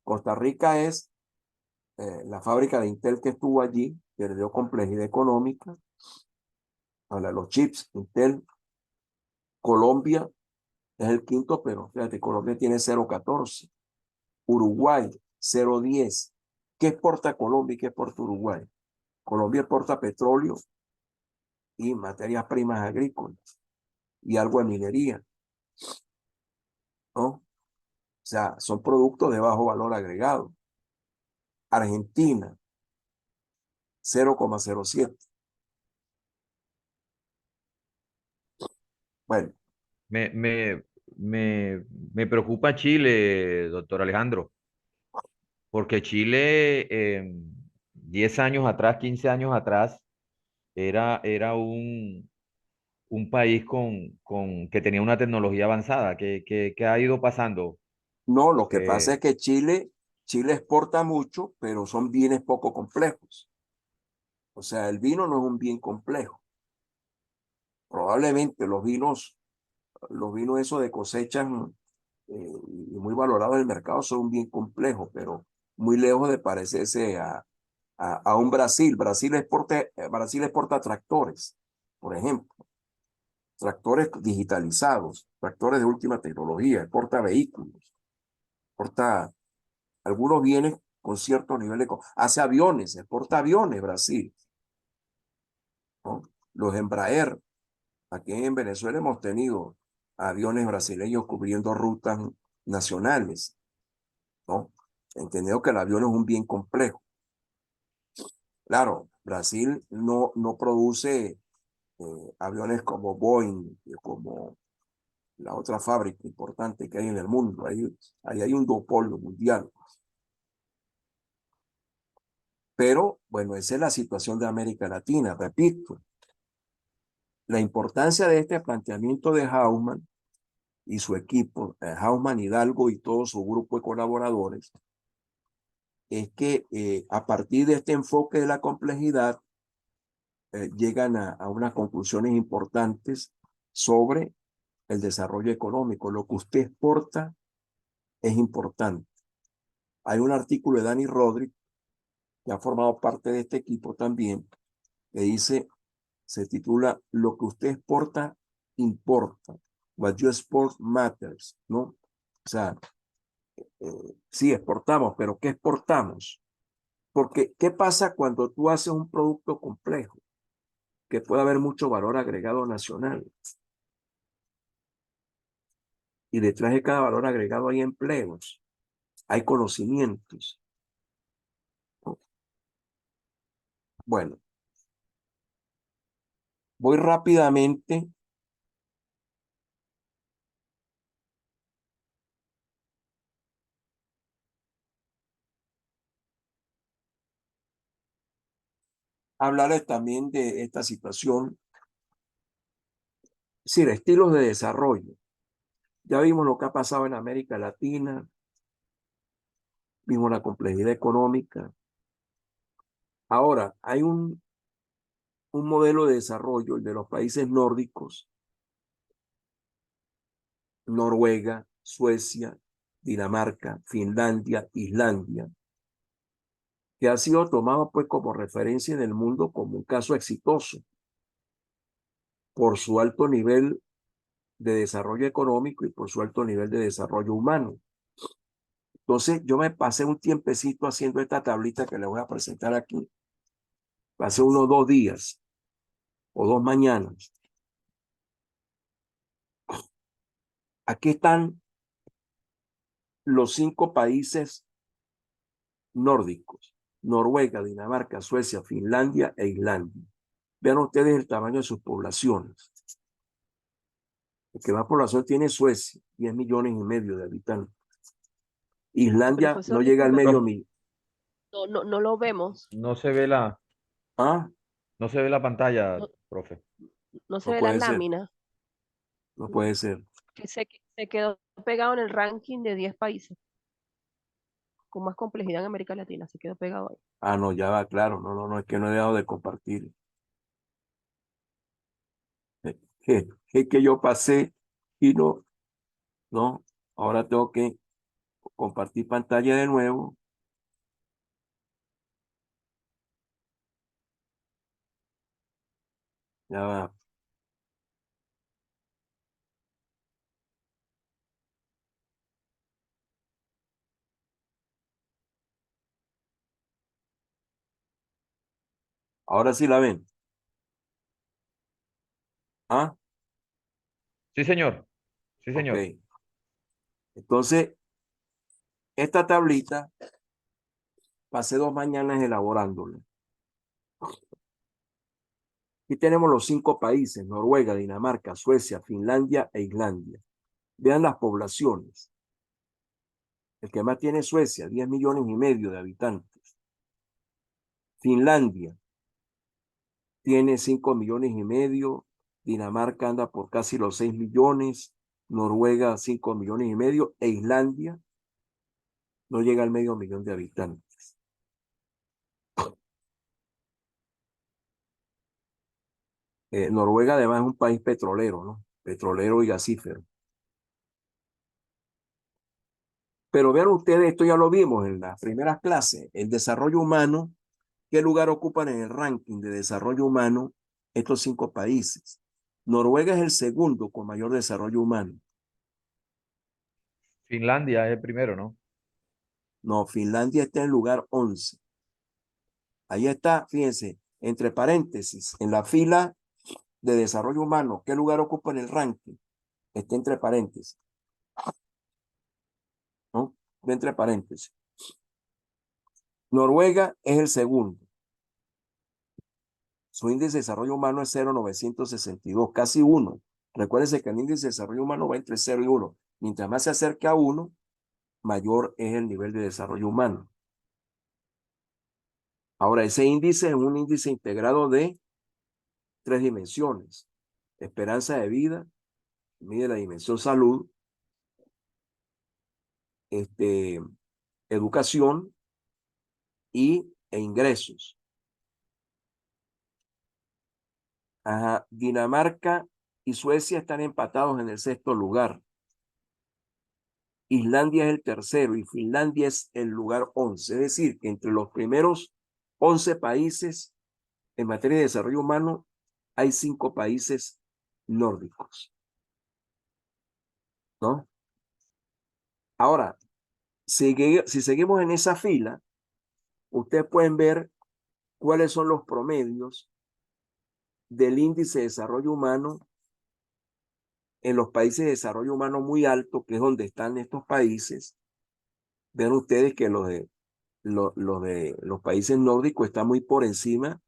Costa Rica es la fábrica de Intel que estuvo allí, que le dio complejidad económica. Habla de los chips, Intel. Colombia es el quinto, pero fíjate, Colombia tiene 0,14. Uruguay, 0,10. ¿Qué exporta Colombia y qué exporta Uruguay? Colombia exporta petróleo y materias primas agrícolas y algo de minería, ¿no? O sea, son productos de bajo valor agregado. Argentina, 0,07. Bueno, Me, me, me preocupa Chile, doctor Alejandro, porque Chile, 10 años atrás, 15 años atrás, era un país que tenía una tecnología avanzada. ¿Qué ha ido pasando? no, lo que pasa es Porque, que Chile exporta mucho, pero son bienes poco complejos. O sea, el vino no es un bien complejo. Probablemente los vinos esos de cosechas y muy valorados en el mercado son un bien complejo, pero muy lejos de parecerse a un Brasil. Brasil exporta tractores, por ejemplo, tractores digitalizados, tractores de última tecnología, exporta vehículos, exporta algunos bienes con cierto nivel hace aviones, exporta aviones Brasil, ¿no? Los Embraer, aquí en Venezuela hemos tenido aviones brasileños cubriendo rutas nacionales, ¿no? Entendido que el avión es un bien complejo. Claro, Brasil no produce aviones como Boeing, como la otra fábrica importante que hay en el mundo. Ahí hay un duopolio mundial. Pero, bueno, esa es la situación de América Latina. Repito, la importancia de este planteamiento de Haussmann y su equipo, Haussmann, Hidalgo y todo su grupo de colaboradores, es que a partir de este enfoque de la complejidad, llegan a unas conclusiones importantes sobre el desarrollo económico. Lo que usted exporta es importante. Hay un artículo de Dani Rodríguez, que ha formado parte de este equipo también, que dice, se titula Lo que usted exporta importa. What you export matters, ¿no? O sea, sí exportamos, pero ¿qué exportamos? Porque, ¿qué pasa cuando tú haces un producto complejo? Que puede haber mucho valor agregado nacional. Y detrás de cada valor agregado hay empleos, hay conocimientos, ¿no? Bueno, voy rápidamente. Hablarles también de esta situación, es decir, estilos de desarrollo. Ya vimos lo que ha pasado en América Latina, vimos la complejidad económica. Ahora, hay un modelo de desarrollo, el de los países nórdicos, Noruega, Suecia, Dinamarca, Finlandia, Islandia, que ha sido tomado pues como referencia en el mundo como un caso exitoso por su alto nivel de desarrollo económico y por su alto nivel de desarrollo humano. Entonces, yo me pasé un tiempecito haciendo esta tablita que le voy a presentar aquí. Pasé unos 2 días o 2 mañanas. Aquí están los 5 países nórdicos: Noruega, Dinamarca, Suecia, Finlandia e Islandia. Vean ustedes el tamaño de sus poblaciones. El que más población tiene Suecia, 10,5 millones de habitantes. Islandia no Profesor, llega al disculpe, medio profe, millón. no lo vemos, no se ve la, Ah, no se ve la pantalla, no, profe. no se no ve las puede ser, láminas, no puede ser. que se quedó pegado en el ranking de 10 países con más complejidad en América Latina, se quedó pegado ahí. Ah, no, ya va, claro, no, es que no he dejado de compartir. Es que yo pasé y no, ahora tengo que compartir pantalla de nuevo. Ya va. Ahora sí la ven. Ah, Sí, señor. Sí, ok. señor. Entonces, esta tablita pasé 2 mañanas elaborándola. Aquí tenemos los 5 países: Noruega, Dinamarca, Suecia, Finlandia e Islandia. Vean las poblaciones. El que más tiene es Suecia, 10,5 millones de habitantes. Finlandia tiene 5,5 millones. Dinamarca anda por casi los 6 millones. Noruega, 5,5 millones. E Islandia no llega al medio millón de habitantes. Noruega además es un país petrolero, ¿no? Petrolero y gasífero. Pero vean ustedes, esto ya lo vimos en las primeras clases, el desarrollo humano. ¿Qué lugar ocupan en el ranking de desarrollo humano estos 5 países? Noruega es el segundo con mayor desarrollo humano. Finlandia es el primero, ¿no? No, Finlandia está en el lugar 11. Ahí está, fíjense, entre paréntesis, en la fila de desarrollo humano, ¿qué lugar ocupa en el ranking? Está entre paréntesis, ¿no? Entre paréntesis. Noruega es el segundo. Su índice de desarrollo humano es 0,962, casi 1. Recuérdense que el índice de desarrollo humano va entre 0 y 1. Mientras más se acerca a 1, mayor es el nivel de desarrollo humano. Ahora, ese índice es un índice integrado de 3 dimensiones. Esperanza de vida, mide la dimensión salud, educación e ingresos. Ajá. Dinamarca y Suecia están empatados en el 6º lugar. Islandia es el tercero y Finlandia es el lugar 11. Es decir, que entre los primeros 11 países en materia de desarrollo humano hay 5 países nórdicos, ¿no? Ahora, si seguimos en esa fila, ustedes pueden ver cuáles son los promedios del índice de desarrollo humano en los países de desarrollo humano muy alto, que es donde están estos países. Ven ustedes que los países nórdicos están muy por encima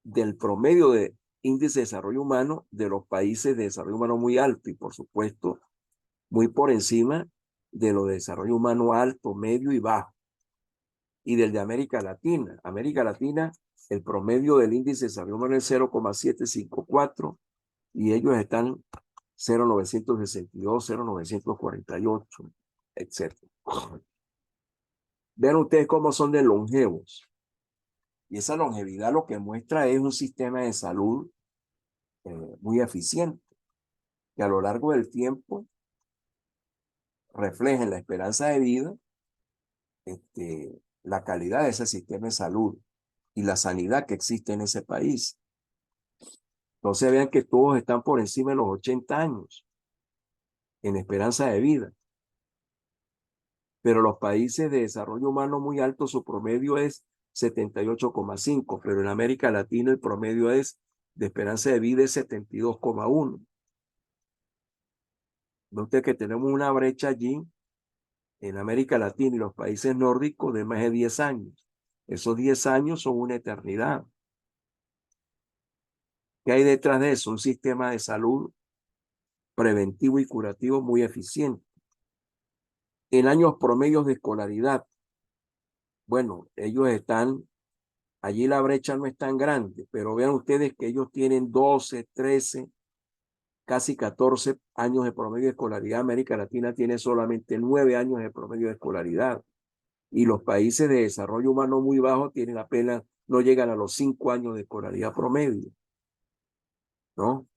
del promedio de índice de desarrollo humano de los países de desarrollo humano muy alto y, por supuesto, muy por encima de los de desarrollo humano alto, medio y bajo, y del de América Latina. América Latina, el promedio del índice de desarrollo humano es 0,754 y ellos están 0,962, 0,948, etc. Vean ustedes cómo son de longevos. Y esa longevidad lo que muestra es un sistema de salud muy eficiente, que a lo largo del tiempo refleja en la esperanza de vida la calidad de ese sistema de salud y la sanidad que existe en ese país. Entonces vean que todos están por encima de los 80 años en esperanza de vida. Pero los países de desarrollo humano muy alto, su promedio es 78,5, pero en América Latina el promedio es de esperanza de vida es 72,1. Ve usted que tenemos una brecha allí en América Latina y los países nórdicos de más de 10 años. Esos 10 años son una eternidad. ¿Qué hay detrás de eso? Un sistema de salud preventivo y curativo muy eficiente. En años promedios de escolaridad, bueno, ellos están, allí la brecha no es tan grande, pero vean ustedes que ellos tienen 12, 13, casi 14 años de promedio de escolaridad. América Latina tiene solamente 9 años de promedio de escolaridad. Y los países de desarrollo humano muy bajo tienen apenas, no llegan a los 5 años de escolaridad promedio, ¿no?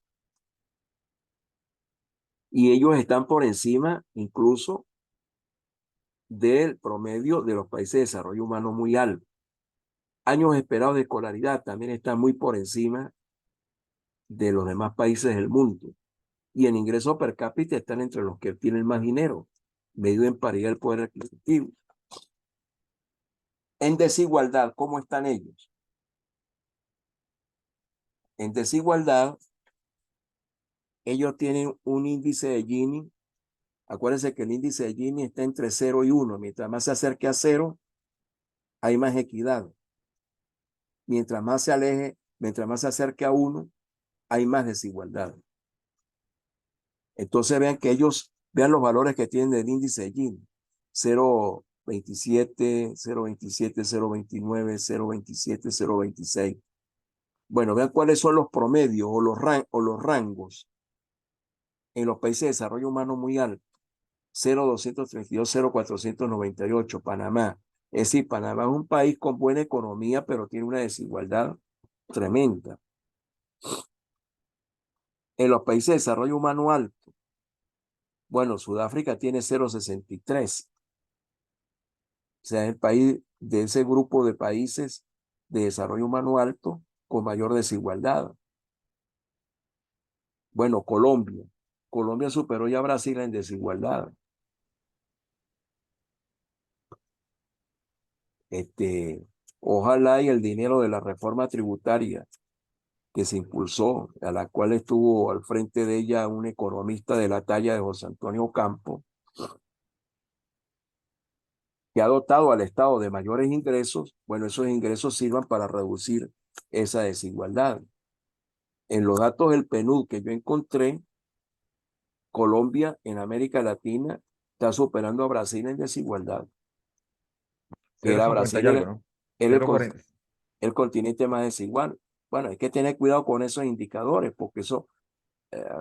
Y ellos están por encima incluso del promedio de los países de desarrollo humano muy alto. Años esperados de escolaridad también están muy por encima de los demás países del mundo. Y en ingreso per cápita están entre los que tienen más dinero, medido en paridad del poder adquisitivo. En desigualdad, ¿cómo están ellos? En desigualdad, ellos tienen un índice de Gini. Acuérdense que el índice de Gini está entre 0 y 1. Mientras más se acerque a 0, hay más equidad. Mientras más se aleje mientras más se acerque a 1, hay más desigualdad. Entonces vean que ellos, vean los valores que tienen del índice de Gini. 0,27, 0,27, 0,29, 0,27, 0,26. Bueno, vean cuáles son los promedios o los rangos en los países de desarrollo humano muy alto. 0,232, 0,498, Panamá. Es decir, Panamá es un país con buena economía, pero tiene una desigualdad tremenda. En los países de desarrollo humano alto, bueno, Sudáfrica tiene 0,63. O sea, es el país de ese grupo de países de desarrollo humano alto con mayor desigualdad. Bueno, Colombia. Colombia superó ya a Brasil en desigualdad. Ojalá y el dinero de la reforma tributaria que se impulsó, a la cual estuvo al frente de ella un economista de la talla de José Antonio Campo, que ha dotado al Estado de mayores ingresos, bueno, esos ingresos sirvan para reducir esa desigualdad. En los datos del PNUD que yo encontré, Colombia en América Latina está superando a Brasil en desigualdad. Que era 0,50 Brasil, y algo, ¿no? era 0,40. el continente más desigual. Bueno, hay que tener cuidado con esos indicadores, porque eso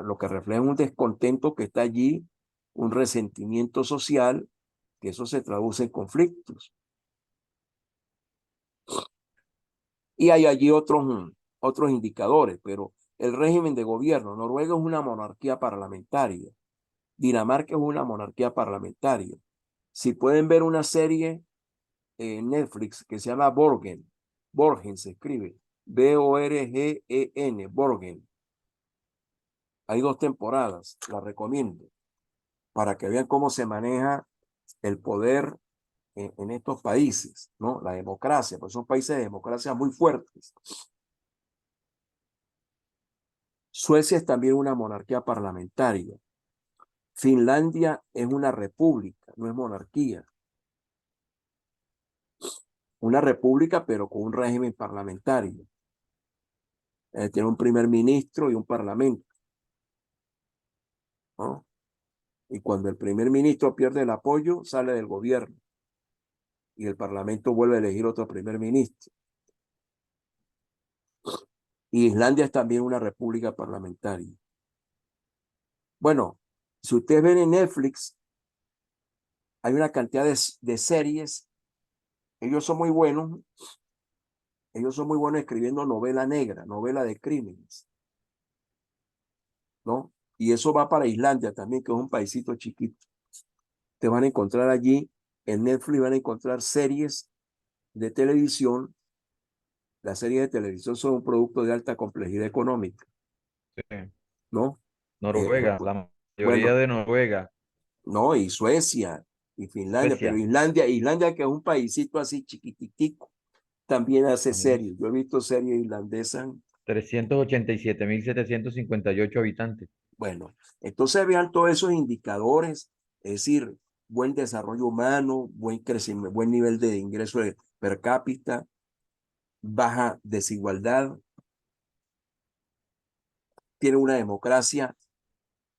lo que refleja un descontento que está allí, un resentimiento social, que eso se traduce en conflictos. Y hay allí otros indicadores, pero el régimen de gobierno, Noruega es una monarquía parlamentaria, Dinamarca es una monarquía parlamentaria. Si pueden ver una serie en Netflix que se llama Borgen, Borgen se escribe, B-O-R-G-E-N, Borgen. Hay 2 temporadas, la recomiendo, para que vean cómo se maneja el poder en estos países, ¿no? La democracia, pues son países de democracia muy fuertes. Suecia es también una monarquía parlamentaria. Finlandia es una república, no es monarquía. Una república, pero con un régimen parlamentario. Tiene un primer ministro y un parlamento, ¿no? Y cuando el primer ministro pierde el apoyo, sale del gobierno. Y el parlamento vuelve a elegir otro primer ministro. Y Islandia es también una república parlamentaria. Bueno, si ustedes ven en Netflix, hay una cantidad de series. Ellos son muy buenos. Ellos son muy buenos escribiendo novela negra, novela de crímenes, ¿no? Y eso va para Islandia también, que es un paisito chiquito. Te van a encontrar allí, en Netflix van a encontrar series de televisión. Las series de televisión son un producto de alta complejidad económica, Sí. ¿no? Noruega, la mayoría Bueno, de Noruega, no, y Suecia y Finlandia, pero Suecia. Islandia que es un paisito así chiquititico, también hace También series. Yo he visto series irlandesas. 387.758 habitantes. Bueno, entonces vean todos esos indicadores, es decir, buen desarrollo humano, buen crecimiento, buen nivel de ingreso per cápita, baja desigualdad, tiene una democracia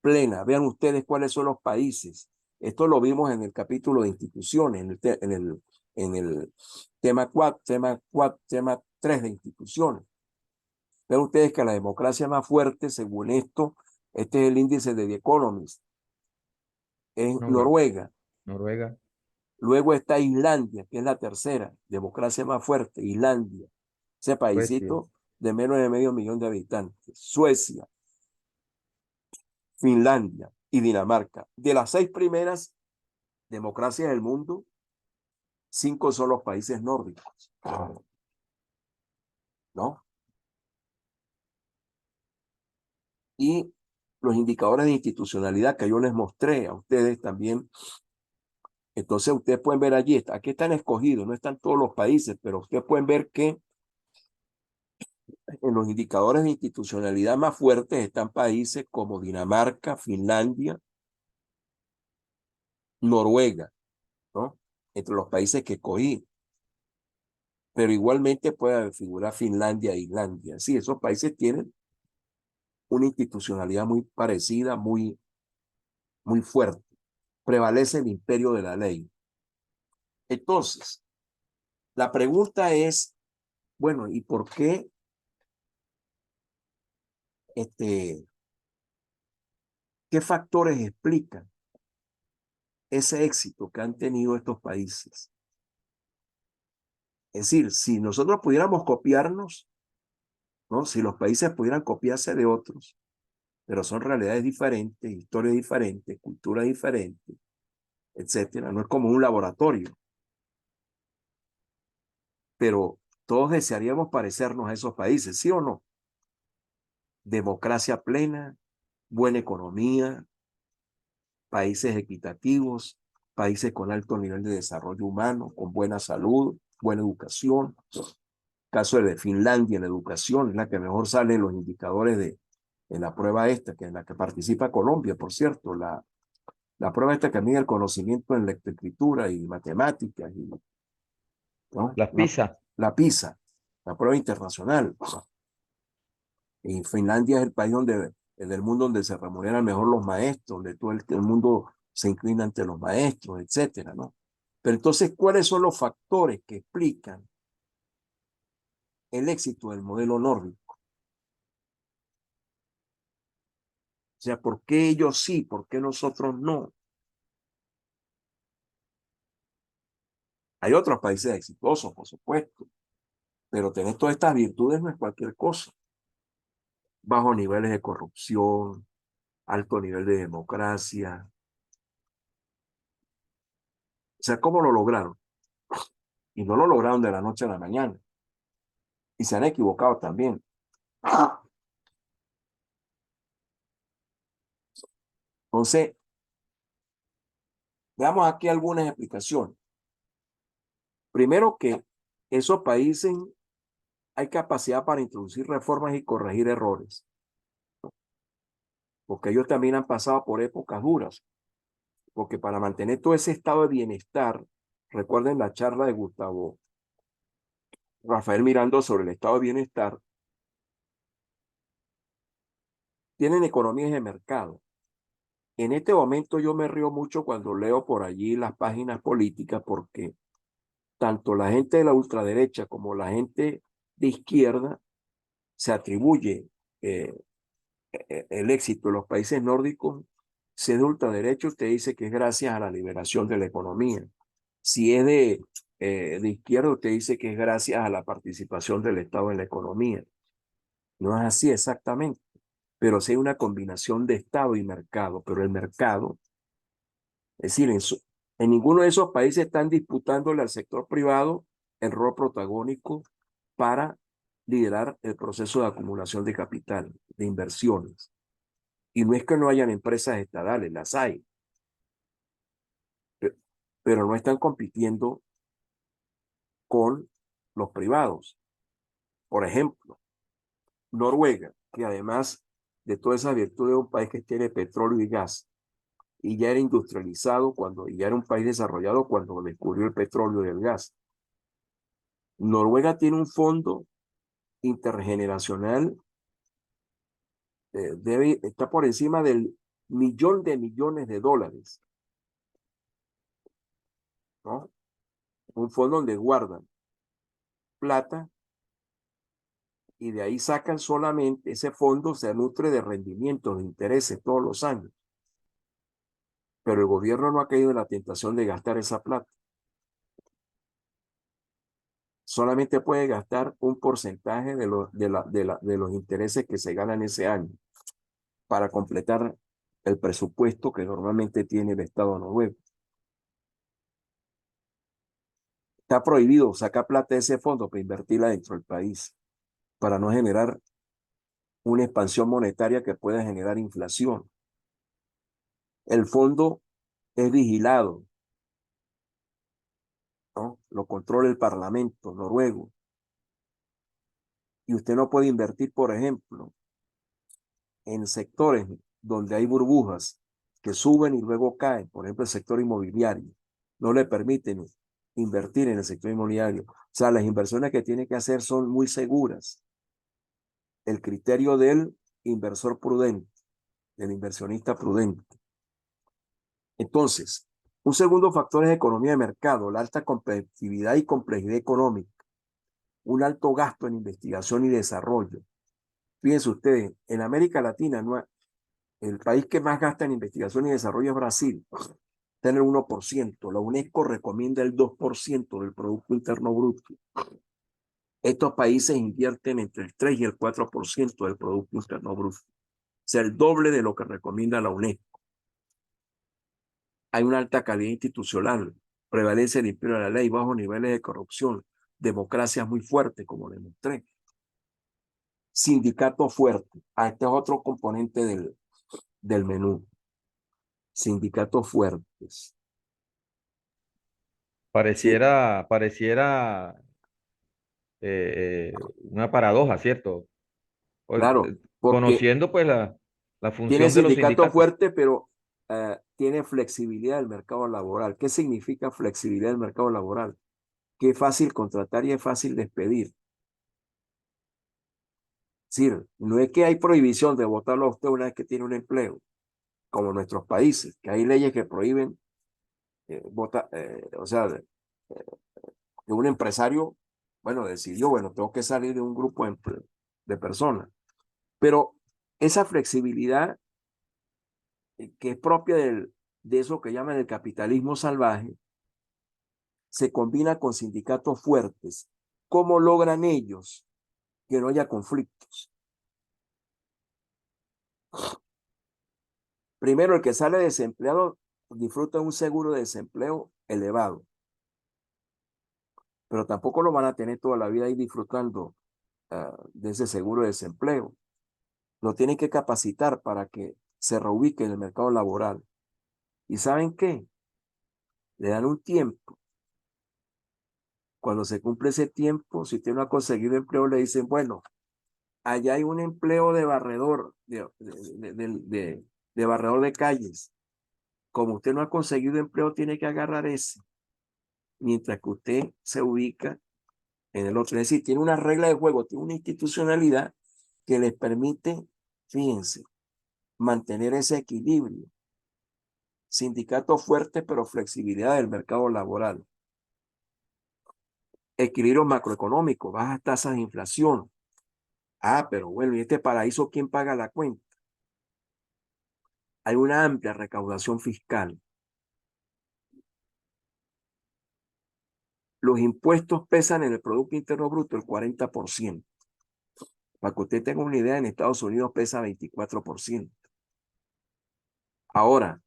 plena. Vean ustedes cuáles son los países. Esto lo vimos en el capítulo de instituciones, en el tema 4, tema 3 de instituciones. Vean ustedes que la democracia más fuerte, según esto, este es el índice de The Economist, es Noruega, Noruega. Noruega, Luego está Islandia, que es la tercera, democracia más fuerte, Islandia, ese Suecia. paísito de menos de medio millón de habitantes. Suecia, Finlandia y Dinamarca. De las 6 primeras democracias del mundo, 5 son los países nórdicos, ¿no? Y los indicadores de institucionalidad que yo les mostré a ustedes también. Entonces ustedes pueden ver allí, aquí están escogidos, no están todos los países, pero ustedes pueden ver que en los indicadores de institucionalidad más fuertes están países como Dinamarca, Finlandia, Noruega, ¿no? Entre los países que escogí. pero igualmente puede figurar Finlandia e Islandia. Sí, esos países tienen una institucionalidad muy parecida, muy fuerte. Prevalece el imperio de la ley. Entonces, la pregunta es, bueno, ¿y por qué qué factores explican ese éxito que han tenido estos países? Es decir, si nosotros pudiéramos copiarnos, ¿no? Si los países pudieran copiarse de otros, pero son realidades diferentes, historias diferentes, culturas diferentes, etcétera. No es como un laboratorio, pero todos desearíamos parecernos a esos países, ¿sí o no? Democracia plena, buena economía, países equitativos, países con alto nivel de desarrollo humano, con buena salud, buena educación. Caso de Finlandia en la educación, es la que mejor sale en los indicadores de la prueba esta, que es la que participa Colombia, por cierto, la prueba esta que mide el conocimiento en lectoescritura y matemáticas, ¿no? Las PISA. La PISA, la prueba internacional. Y Finlandia es el país del mundo donde se remuneran mejor los maestros, donde todo el mundo se inclina ante los maestros, etcétera, ¿no? Pero entonces, ¿cuáles son los factores que explican el éxito del modelo nórdico? O sea, ¿por qué ellos sí? ¿Por qué nosotros no? Hay otros países exitosos, por supuesto, pero tener todas estas virtudes no es cualquier cosa. Bajos niveles de corrupción, alto nivel de democracia. O sea, ¿cómo lo lograron? Y no lo lograron de la noche a la mañana. Y se han equivocado también. Entonces, veamos aquí algunas explicaciones. Primero que esos países hay capacidad para introducir reformas y corregir errores, porque ellos también han pasado por épocas duras, porque para mantener todo ese estado de bienestar, recuerden la charla de Gustavo Rafael Miranda sobre el estado de bienestar, tienen economías de mercado. En este momento yo me río mucho cuando leo por allí las páginas políticas, porque tanto la gente de la ultraderecha como la gente de izquierda se atribuye el éxito de los países nórdicos. Si es de ultraderecha, usted dice que es gracias a la liberación de la economía. Si es de izquierda, usted dice que es gracias a la participación del Estado en la economía. No es así exactamente, pero sí hay una combinación de Estado y mercado, pero el mercado, es decir, en ninguno de esos países están disputándole al sector privado el rol protagónico para liderar el proceso de acumulación de capital, de inversiones. Y no es que no hayan empresas estatales, las hay, pero no están compitiendo con los privados. Por ejemplo, Noruega, que además de todas esas virtudes es un país que tiene petróleo y gas, y ya era industrializado y ya era un país desarrollado cuando descubrió el petróleo y el gas. Noruega tiene un fondo intergeneracional, está por encima del millón de millones de dólares, ¿no? Un fondo donde guardan plata y de ahí sacan solamente, ese fondo se nutre de rendimientos, de intereses todos los años. Pero el gobierno no ha caído en la tentación de gastar esa plata. Solamente puede gastar un porcentaje de los intereses que se ganan ese año para completar el presupuesto que normalmente tiene el Estado noruego. Está prohibido sacar plata de ese fondo para invertirla dentro del país, para no generar una expansión monetaria que pueda generar inflación. El fondo es vigilado, ¿no? Lo controla el Parlamento noruego. Y usted no puede invertir, por ejemplo, en sectores donde hay burbujas que suben y luego caen, por ejemplo, el sector inmobiliario. No le permiten invertir en el sector inmobiliario. O sea, las inversiones que tiene que hacer son muy seguras. El criterio del inversor prudente, del inversionista prudente. Entonces, un segundo factor es economía de mercado, la alta competitividad y complejidad económica, un alto gasto en investigación y desarrollo. Fíjense ustedes, en América Latina, el país que más gasta en investigación y desarrollo es Brasil, está en el 1%. La UNESCO recomienda el 2% del Producto Interno Bruto. Estos países invierten entre el 3 y el 4% del Producto Interno Bruto. O sea, el doble de lo que recomienda la UNESCO. Hay una alta calidad institucional, prevalencia del imperio de la ley, bajos niveles de corrupción, democracias muy fuertes, como demostré. Sindicato fuerte. Este es otro componente del menú. Sindicatos fuertes. Sí, Pareciera una paradoja, ¿cierto? claro, porque Conociendo pues la tiene función de los sindicato sindicatos. fuerte, pero tiene flexibilidad del mercado laboral. ¿Qué significa flexibilidad del mercado laboral? Que es fácil contratar y es fácil despedir. Es decir, no es que hay prohibición de votarlo a usted una vez que tiene un empleo, como en nuestros países, que hay leyes que prohíben o sea, que un empresario, bueno, decidió, bueno, tengo que salir de un grupo de personas. Pero esa flexibilidad que es propia de eso que llaman el capitalismo salvaje, se combina con sindicatos fuertes. ¿Cómo logran ellos que no haya conflictos? Primero, el que sale desempleado disfruta de un seguro de desempleo elevado, pero tampoco lo van a tener toda la vida ahí disfrutando de ese seguro de desempleo. Lo tienen que capacitar para que se reubique en el mercado laboral. ¿Y saben qué? Le dan un tiempo. Cuando se cumple ese tiempo, si usted no ha conseguido empleo, le dicen, bueno, allá hay un empleo de barredor, de barredor de calles. Como usted no ha conseguido empleo, tiene que agarrar ese, mientras que usted se ubica en el otro. Es decir, tiene una regla de juego, tiene una institucionalidad que les permite, fíjense, mantener ese equilibrio. Sindicato fuerte, pero flexibilidad del mercado laboral. Equilibrio macroeconómico, bajas tasas de inflación. Pero bueno, ¿y este paraíso quién paga la cuenta? Hay una amplia recaudación fiscal. Los impuestos pesan en el Producto Interno Bruto el 40%. Para que usted tenga una idea, en Estados Unidos pesa 24%. Ahora,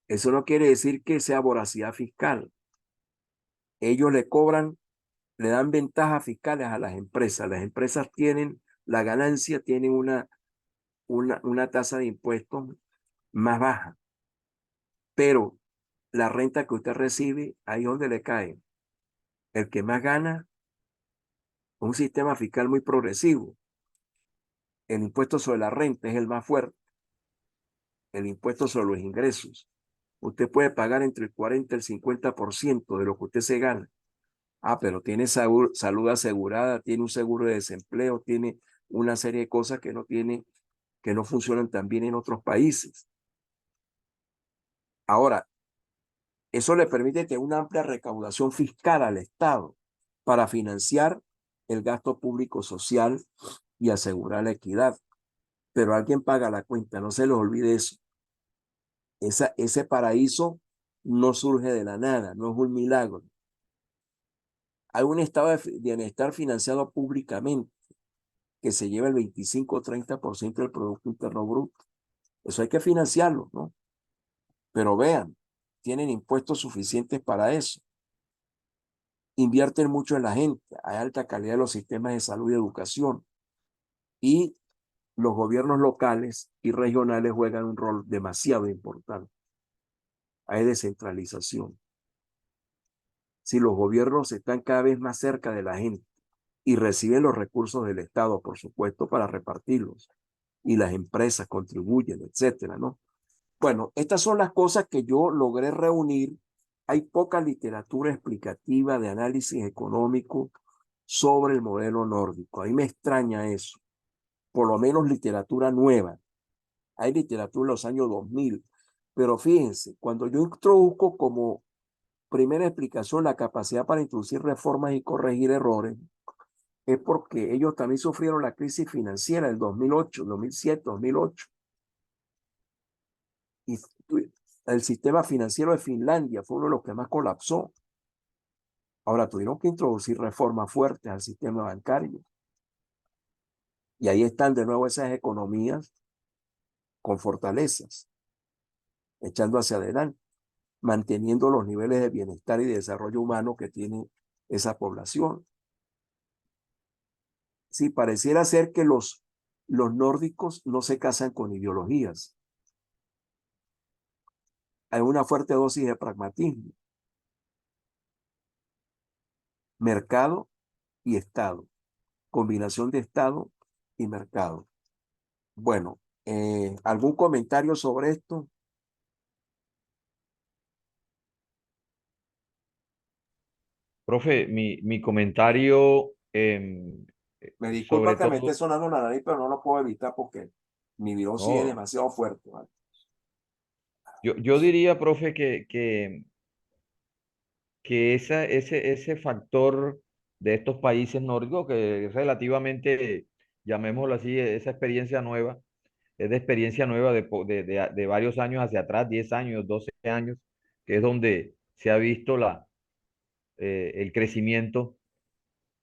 eso no quiere decir que sea voracidad fiscal. Ellos le dan ventajas fiscales a las empresas. Las empresas tienen la ganancia, tienen una tasa de impuestos más baja. Pero la renta que usted recibe, ahí es donde le cae. El que más gana, un sistema fiscal muy progresivo. El impuesto sobre la renta es el más fuerte. El impuesto sobre los ingresos. Usted puede pagar entre el 40 y el 50% de lo que usted se gana. Pero tiene salud asegurada, tiene un seguro de desempleo, tiene una serie de cosas que que no funcionan tan bien en otros países. Ahora, eso le permite tener una amplia recaudación fiscal al Estado para financiar el gasto público social y asegurar la equidad. Pero alguien paga la cuenta, no se les olvide eso. Ese paraíso no surge de la nada, no es un milagro. Hay un estado de bienestar financiado públicamente que se lleva el 25 o 30% del Producto Interno Bruto. Eso hay que financiarlo, ¿no? Pero vean, tienen impuestos suficientes para eso. Invierten mucho en la gente, hay alta calidad de los sistemas de salud y educación. Y los gobiernos locales y regionales juegan un rol demasiado importante. Hay descentralización. Si los gobiernos están cada vez más cerca de la gente y reciben los recursos del Estado, por supuesto, para repartirlos, y las empresas contribuyen, etcétera, ¿no? Bueno, estas son las cosas que yo logré reunir hay poca literatura explicativa de análisis económico sobre el modelo nórdico. A mí me extraña eso. Por lo menos literatura nueva. Hay literatura en los años 2000. Pero fíjense, cuando yo introduzco como primera explicación la capacidad para introducir reformas y corregir errores, es porque ellos también sufrieron la crisis financiera del 2008, 2007, 2008. Y el sistema financiero de Finlandia fue uno de los que más colapsó. Ahora tuvieron que introducir reformas fuertes al sistema bancario. Y ahí están de nuevo esas economías con fortalezas, echando hacia adelante, manteniendo los niveles de bienestar y de desarrollo humano que tiene esa población. Sí, pareciera ser que los nórdicos no se casan con ideologías. Hay una fuerte dosis de pragmatismo, mercado y Estado, combinación de Estado y mercado. Bueno, ¿algún comentario sobre esto? Profe, mi comentario Me disculpa sobre que me todo, esté sonando la nariz, pero no lo puedo evitar porque mi virosis es no, demasiado fuerte, ¿vale? yo diría, profe, que ese factor de estos países nórdicos, que es relativamente, llamémoslo así, esa experiencia nueva, es de experiencia nueva de varios años hacia atrás, 10 años, 12 años, que es donde se ha visto el crecimiento.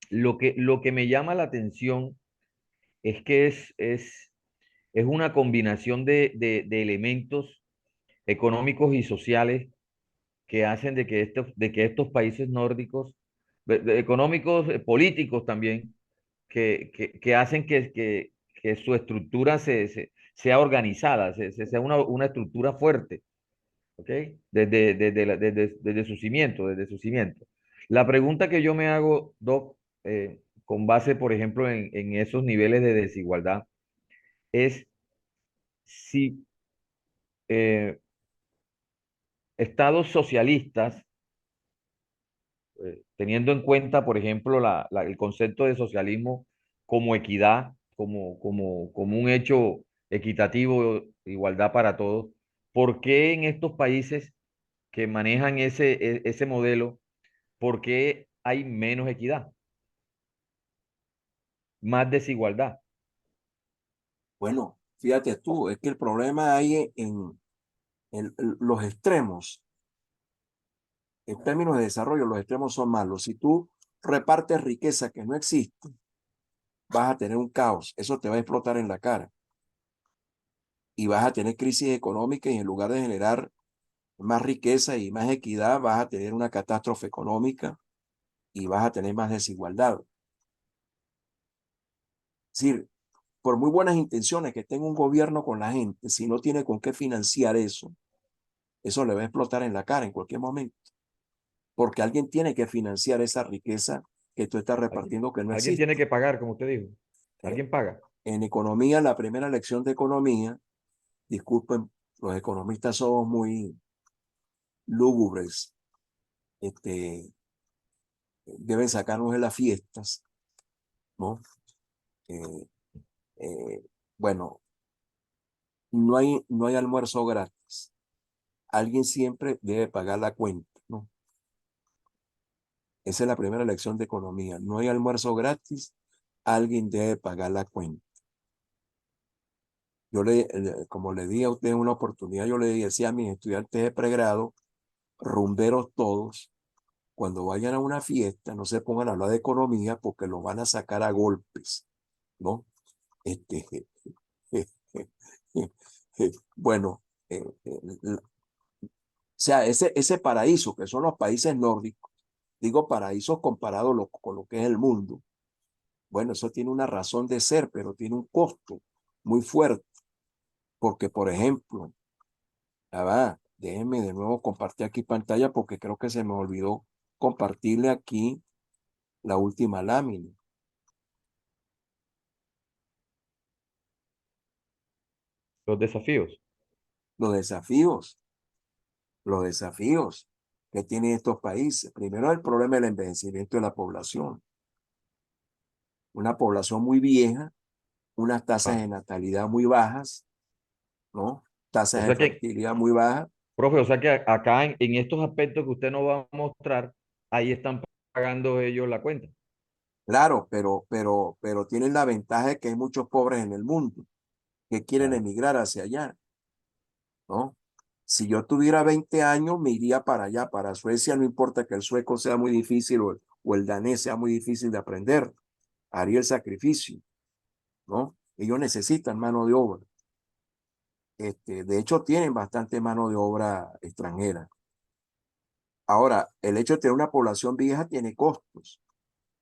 Lo que me llama la atención es que es una combinación de elementos económicos y sociales que hacen de que estos países nórdicos, económicos, políticos también, que hacen que su estructura sea organizada, sea una estructura fuerte, ¿ok? Desde su cimiento, desde su cimiento. La pregunta que yo me hago, Doc, con base, por ejemplo, en esos niveles de desigualdad, es si eh, estados socialistas, teniendo en cuenta, por ejemplo, el concepto de socialismo como equidad, como un hecho equitativo, igualdad para todos, ¿por qué en estos países que manejan ese modelo, por qué hay menos equidad, más desigualdad? Bueno, fíjate tú, es que el problema hay en los extremos. En términos de desarrollo, los extremos son malos. Si tú repartes riqueza que no existe, vas a tener un caos. Eso te va a explotar en la cara. Y vas a tener crisis económica y en lugar de generar más riqueza y más equidad, vas a tener una catástrofe económica y vas a tener más desigualdad. Es decir, por muy buenas intenciones que tenga un gobierno con la gente, si no tiene con qué financiar eso le va a explotar en la cara en cualquier momento. Porque alguien tiene que financiar esa riqueza que tú estás Alguien, repartiendo que no alguien existe. tiene que pagar, como usted dijo. Eh, Alguien paga. en economía, la primera lección de economía, disculpen, los economistas somos muy lúgubres, este, deben sacarnos de las fiestas, ¿no? Eh, eh, bueno, no hay almuerzo gratis. Alguien siempre debe pagar la cuenta, ¿no? Esa es la primera lección de economía. No hay almuerzo gratis, alguien debe pagar la cuenta. Como le di a usted una oportunidad, yo le decía a mis estudiantes de pregrado, rumberos todos, cuando vayan a una fiesta, no se pongan a hablar de economía porque los van a sacar a golpes, ¿no? Este, bueno, o sea, ese paraíso que son los países nórdicos, digo paraísos comparados con lo que es el mundo, bueno, eso tiene una razón de ser, pero tiene un costo muy fuerte, porque por ejemplo, ya va, déjenme de nuevo compartir aquí pantalla porque creo que se me olvidó compartirle aquí la última lámina, Los desafíos. los desafíos, los desafíos. que tienen estos países. Primero, el problema del envejecimiento de la población. Una población muy vieja, unas tasas Ah, de natalidad muy bajas, ¿no? o Tasas de sea que, fertilidad muy bajas. profe, o sea que acá en estos aspectos que usted nos va a mostrar, ahí están pagando ellos la cuenta. Claro, pero tienen la ventaja de que hay muchos pobres en el mundo que quieren Claro. emigrar hacia allá, ¿no? Si yo tuviera 20 años, me iría para allá, para Suecia, no importa que el sueco sea muy difícil o el danés sea muy difícil de aprender, haría el sacrificio, ¿no? Ellos necesitan mano de obra. De hecho, tienen bastante mano de obra extranjera. Ahora, el hecho de tener una población vieja tiene costos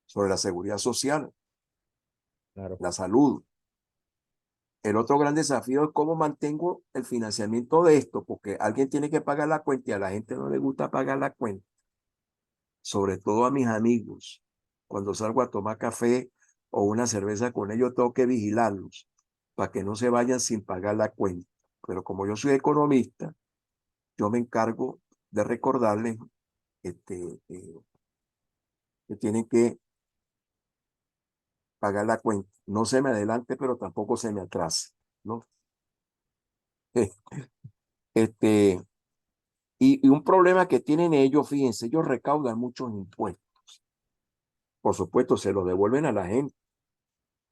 sobre la seguridad social, Claro. la salud. El otro gran desafío es cómo mantengo el financiamiento de esto, porque alguien tiene que pagar la cuenta y a la gente no le gusta pagar la cuenta, sobre todo a mis amigos. Cuando salgo a tomar café o una cerveza con ellos, tengo que vigilarlos para que no se vayan sin pagar la cuenta. Pero como yo soy economista, yo me encargo de recordarles este, eh, que tienen que pagar la cuenta. No se me adelante, pero tampoco se me atrase, ¿no? Este, y un problema que tienen ellos, fíjense, ellos recaudan muchos impuestos. Por supuesto, se los devuelven a la gente,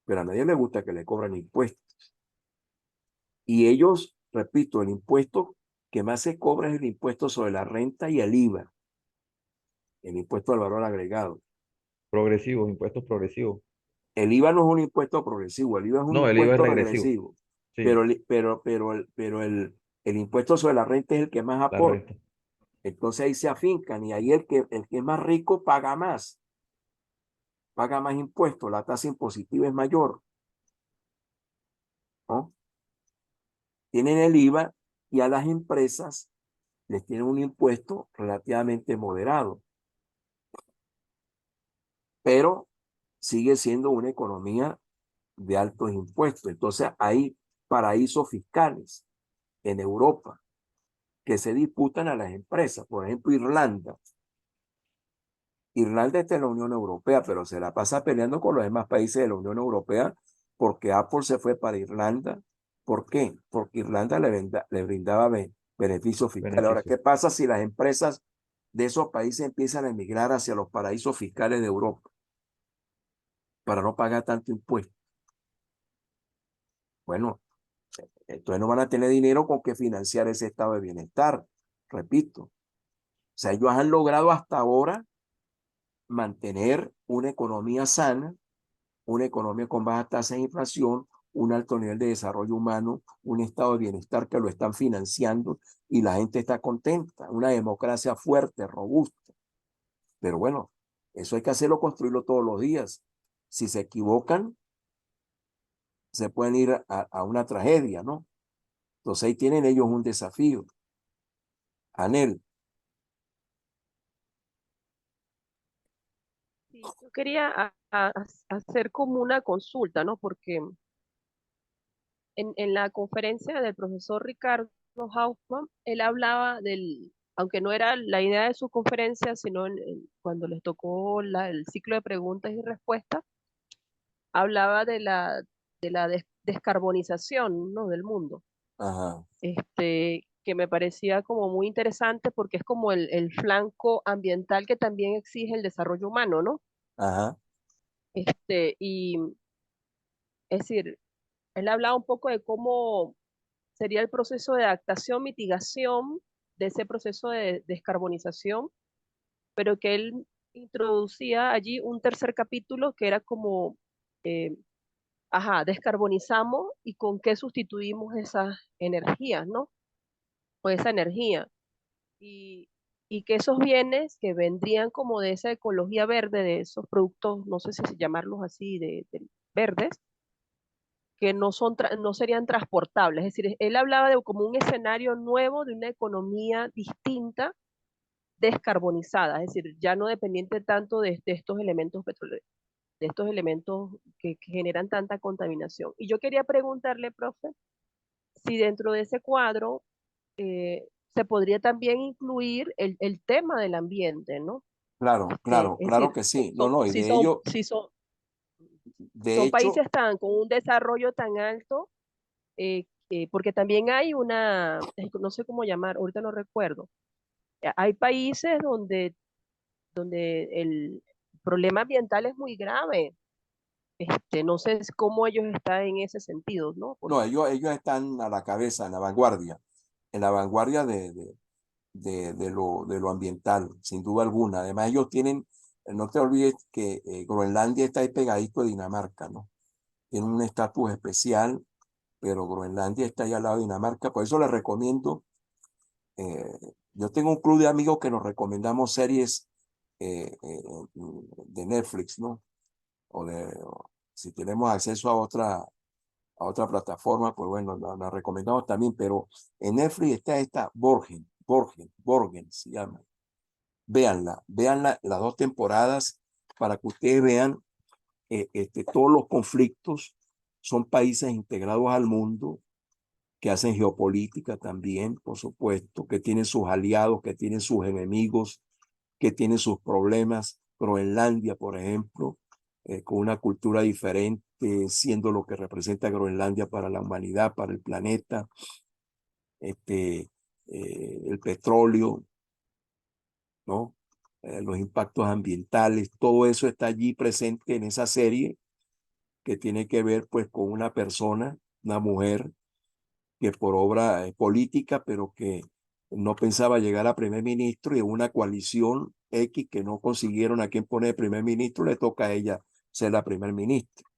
pero a nadie le gusta que le cobran impuestos. Y ellos, repito, el impuesto que más se cobra es el impuesto sobre la renta y el IVA, el impuesto al valor agregado. Progresivos, impuestos progresivos. El IVA no es un impuesto progresivo, el IVA es un No, el IVA es impuesto regresivo. regresivo, Sí, pero el impuesto sobre la renta es el que más la aporta. renta. Entonces ahí se afincan y ahí el que es más rico paga más impuestos, la tasa impositiva es mayor, ¿no? Tienen el IVA y a las empresas les tienen un impuesto relativamente moderado, pero sigue siendo una economía de altos impuestos. Entonces hay paraísos fiscales en Europa que se disputan a las empresas. Por ejemplo, Irlanda. Irlanda está en la Unión Europea, pero se la pasa peleando con los demás países de la Unión Europea porque Apple se fue para Irlanda. ¿Por qué? Porque Irlanda le brindaba beneficios fiscales. Ahora, Beneficios. ¿qué pasa si las empresas de esos países empiezan a emigrar hacia los paraísos fiscales de Europa para no pagar tanto impuesto? Bueno, entonces no van a tener dinero con que financiar ese estado de bienestar. Repito, o sea, ellos han logrado hasta ahora mantener una economía sana, una economía con baja tasa de inflación, un alto nivel de desarrollo humano, un estado de bienestar que lo están financiando y la gente está contenta, una democracia fuerte, robusta. Pero bueno, eso hay que hacerlo, construirlo todos los días. Si se equivocan, se pueden ir a una tragedia, ¿no? Entonces ahí tienen ellos un desafío. Anel, Sí, yo quería hacer como una consulta, ¿no? Porque en la conferencia del profesor Ricardo Hoffman, él hablaba aunque no era la idea de su conferencia, sino cuando les tocó el ciclo de preguntas y respuestas, hablaba de la descarbonización, ¿no? Del mundo. ajá, Que me parecía como muy interesante porque es como el flanco ambiental que también exige el desarrollo humano, ¿no? ajá, Y es decir, él hablaba un poco de cómo sería el proceso de adaptación, mitigación de ese proceso de descarbonización, pero que él introducía allí un tercer capítulo que era como, eh, descarbonizamos y con qué sustituimos esas energías, ¿no? O esa energía. Y, y que esos bienes que vendrían como de esa ecología verde, de esos productos, no sé si llamarlos así, de verdes, que no serían transportables. Es decir, él hablaba de como un escenario nuevo de una economía distinta, descarbonizada, es decir, ya no dependiente tanto de estos elementos petroleros, de estos elementos que generan tanta contaminación. Y yo quería preguntarle, profe, si dentro de ese cuadro se podría también incluir el tema del ambiente, ¿no? Claro, claro, Es claro decir, que sí. No, no, y de son hecho, países tan, con un desarrollo tan alto, porque también hay no sé cómo llamar, ahorita no recuerdo. Hay países donde el problema ambiental es muy grave. No sé cómo ellos están en ese sentido, ¿no? no, ellos están a la cabeza, en la vanguardia de lo ambiental, sin duda alguna. Además, ellos tienen, no te olvides que Groenlandia está ahí pegadito de Dinamarca, ¿no? Tiene un estatus especial, pero Groenlandia está ahí al lado de Dinamarca. Por eso les recomiendo, eh, yo tengo un club de amigos que nos recomendamos series de Netflix, ¿no? O si tenemos acceso a otra plataforma, pues bueno, la recomendamos también, pero en Netflix está esta Borgen se llama. Véanla las dos temporadas para que ustedes vean todos los conflictos. Son países integrados al mundo que hacen geopolítica también, por supuesto, que tienen sus aliados, que tienen sus enemigos, que tienen sus problemas. Groenlandia, por ejemplo, con una cultura diferente, siendo lo que representa Groenlandia para la humanidad, para el planeta, el petróleo, ¿no? Los impactos ambientales, todo eso está allí presente en esa serie que tiene que ver pues con una persona, una mujer que por obra política, pero que no pensaba llegar a primer ministro y en una coalición X que no consiguieron a quien poner de primer ministro, le toca a ella ser la primer ministra,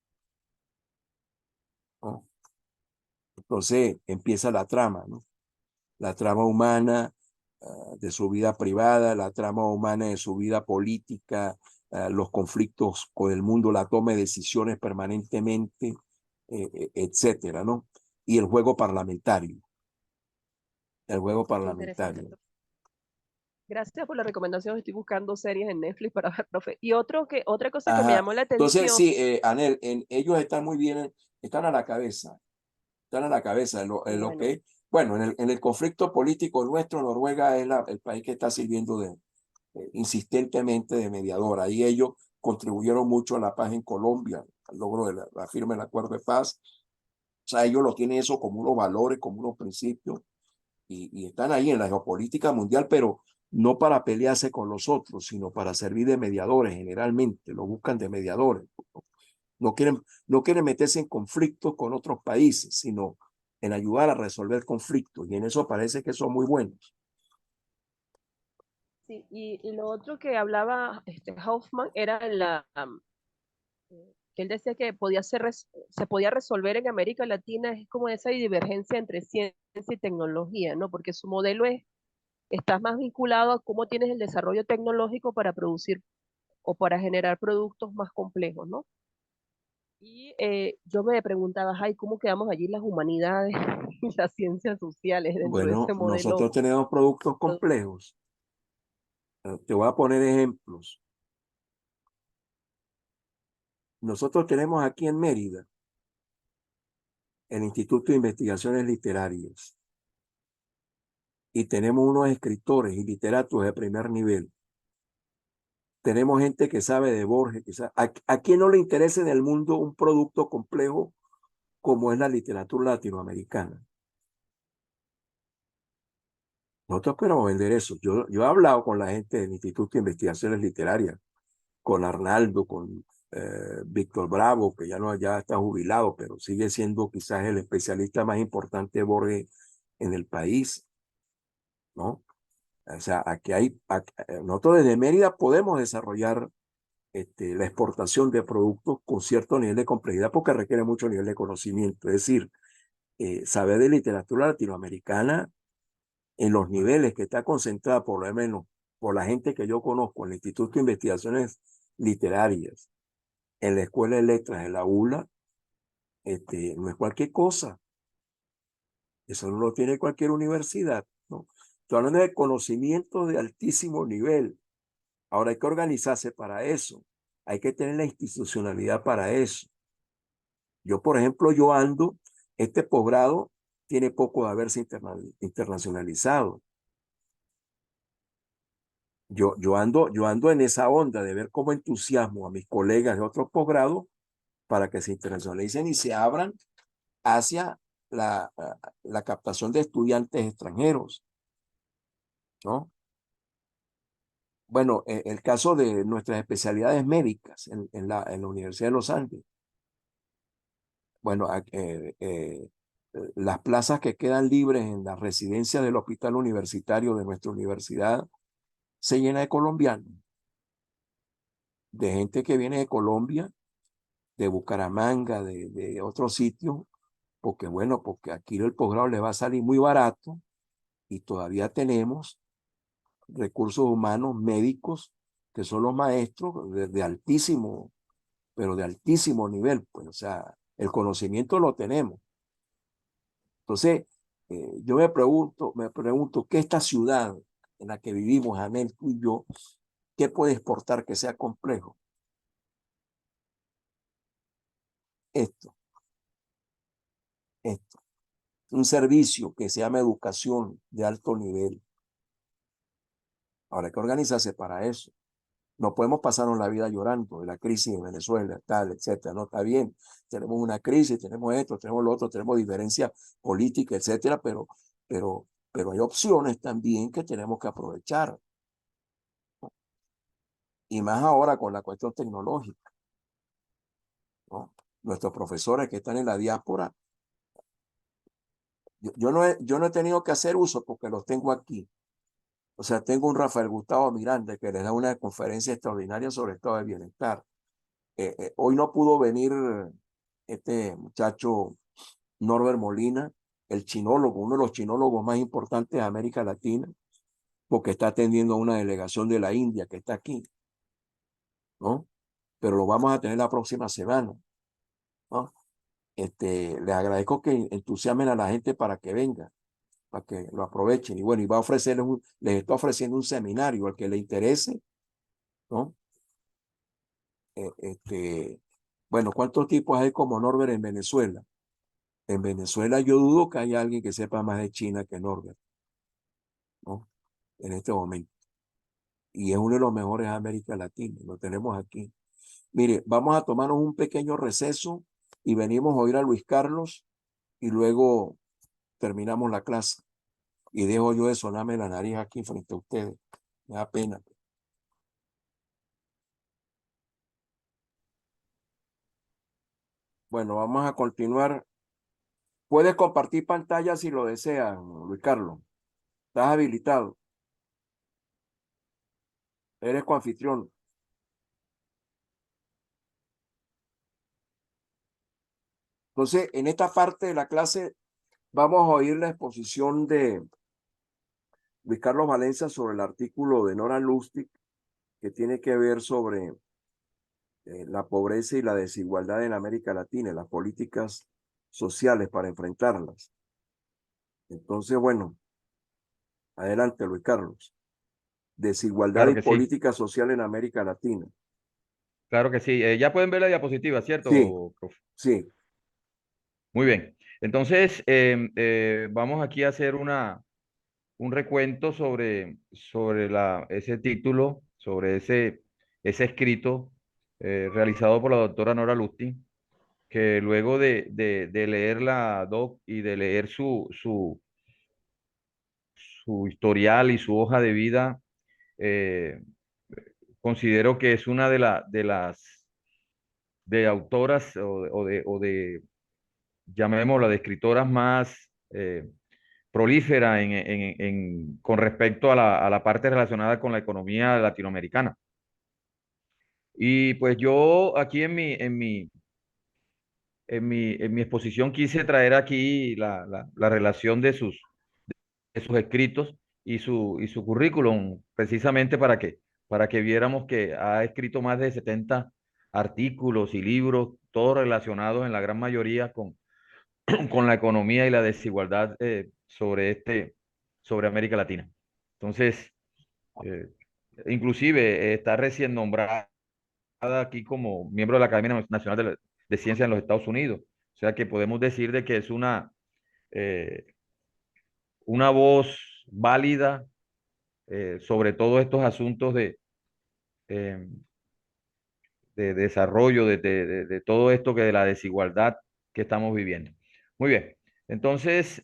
¿no? Entonces empieza la trama, ¿no? La trama humana de su vida privada, la trama humana de su vida política, los conflictos con el mundo, la toma de decisiones permanentemente, etcétera, ¿no? Y el juego parlamentario, el juego Qué interesante. parlamentario. Gracias por la recomendación. Estoy buscando series en Netflix para ver, profe. Y otra cosa que me Ajá. llamó la Entonces, atención, sí, Anel, ellos están muy bien, están a la cabeza, están a la cabeza qué en lo bueno, que, bueno, en el conflicto político nuestro, Noruega es el país que está sirviendo insistentemente de mediadora. Y ellos contribuyeron mucho a la paz en Colombia, al logro de la firma del acuerdo de paz. O sea, ellos lo tienen eso como unos valores, como unos principios, y están ahí en la geopolítica mundial, pero no para pelearse con los otros, sino para servir de mediadores, generalmente, lo buscan de mediadores. No quieren meterse en conflictos con otros países, sino en ayudar a resolver conflictos, y en eso parece que son muy buenos. sí. Y lo otro que hablaba Hoffman era que él decía que se podía resolver en América Latina, es como esa divergencia entre ciencia y tecnología, ¿no? Porque su modelo está más vinculado a cómo tienes el desarrollo tecnológico para producir o para generar productos más complejos, ¿no? Y yo me preguntaba, ay, ¿cómo quedamos allí las humanidades y las ciencias sociales dentro de Bueno, ese nosotros modelo? tenemos productos complejos. Te voy a poner ejemplos. Nosotros tenemos aquí en Mérida el Instituto de Investigaciones Literarias y tenemos unos escritores y literatos de primer nivel. Tenemos gente que sabe de Borges. ¿A quién no le interesa en el mundo un producto complejo como es la literatura latinoamericana? Nosotros queremos vender eso. Yo he hablado con la gente del Instituto de Investigaciones Literarias, con Arnaldo, con Víctor Bravo, que ya está jubilado, pero sigue siendo quizás el especialista más importante de Borges en el país, ¿no? O sea, nosotros desde Mérida podemos desarrollar la exportación de productos con cierto nivel de complejidad porque requiere mucho nivel de conocimiento. Es decir, saber de literatura latinoamericana en los niveles que está concentrada, por lo menos por la gente que yo conozco en el Instituto de Investigaciones Literarias, en la Escuela de Letras, en la ULA, no es cualquier cosa. Eso no lo tiene cualquier universidad, ¿no? Estoy hablando de conocimiento de altísimo nivel. Ahora hay que organizarse para eso. Hay que tener la institucionalidad para eso. Yo, por ejemplo, este posgrado tiene poco de haberse internacionalizado. yo ando en esa onda de ver cómo entusiasmo a mis colegas de otros posgrados para que se internacionalicen y se abran hacia la captación de estudiantes extranjeros, ¿no? Bueno, el caso de nuestras especialidades médicas en la Universidad de los Andes. Bueno, las plazas que quedan libres en la residencia del hospital universitario de nuestra universidad se llena de colombianos, de gente que viene de Colombia, de Bucaramanga, de otros sitios, porque bueno, porque aquí el posgrado le va a salir muy barato y todavía tenemos recursos humanos médicos que son los maestros de altísimo, pero de altísimo nivel, pues, o sea, el conocimiento lo tenemos. Entonces, yo me pregunto, ¿qué esta ciudad en la que vivimos, Anel, tú y yo, qué puede exportar que sea complejo? Esto, esto. Un servicio que se llama educación de alto nivel. Ahora hay que organizarse para eso. No podemos pasarnos la vida llorando de la crisis en Venezuela, tal, etcétera. No está bien. Tenemos una crisis, tenemos esto, tenemos lo otro, tenemos diferencias políticas, etcétera, pero hay opciones también que tenemos que aprovechar. Y más ahora con la cuestión tecnológica, ¿no? Nuestros profesores que están en la diáspora, yo no he tenido que hacer uso porque los tengo aquí. O sea, tengo un Rafael Gustavo Miranda que les da una conferencia extraordinaria sobre estado de bienestar. Hoy no pudo venir este muchacho Norbert Molina, el chinólogo, uno de los chinólogos más importantes de América Latina, porque está atendiendo a una delegación de la India que está aquí, ¿no? Pero lo vamos a tener la próxima semana, ¿no? Les agradezco que entusiasmen a la gente para que venga, para que lo aprovechen. Y bueno, y va a ofrecerles les está ofreciendo un seminario al que le interese, ¿no? Bueno, ¿cuántos tipos hay como Norbert en Venezuela? En Venezuela yo dudo que haya alguien que sepa más de China que Norbert, ¿no? En este momento. Y es uno de los mejores de América Latina, lo tenemos aquí. Mire, vamos a tomarnos un pequeño receso y venimos a oír a Luis Carlos y luego terminamos la clase. Y dejo yo de sonarme la nariz aquí frente a ustedes. Me da pena. Bueno, vamos a continuar. Puedes compartir pantalla si lo desean, Luis Carlos. Estás habilitado. Eres coanfitrión. Entonces, en esta parte de la clase vamos a oír la exposición de Luis Carlos Valencia sobre el artículo de Nora Lustig que tiene que ver sobre la pobreza y la desigualdad en América Latina, las políticas sociales para enfrentarlas. Entonces, bueno, adelante, Luis Carlos. Desigualdad Claro y que sí, política social en América Latina. claro que sí. Ya pueden ver la diapositiva, Sí, ¿cierto, profe? sí. Muy bien. Entonces, vamos aquí a hacer un recuento sobre ese título, sobre ese escrito realizado por la doctora Nora Lustig, que luego de leer la doc y de leer su historial y su hoja de vida, eh, considero que es una de las de autoras o de, llamémosla, de escritoras más prolífera con respecto a la parte relacionada con la economía latinoamericana. Y pues yo aquí en mi exposición quise traer aquí la relación de sus escritos y su currículum, precisamente para que viéramos que ha escrito más de 70 artículos y libros, todos relacionados en la gran mayoría con la economía y la desigualdad sobre América Latina. Entonces, eh, inclusive está recién nombrada aquí como miembro de la Academia Nacional de Ciencias en los Estados Unidos. O sea que podemos decir de que es eh, una voz válida sobre todos estos asuntos eh, de desarrollo, de todo esto que de la desigualdad que estamos viviendo. Muy bien, entonces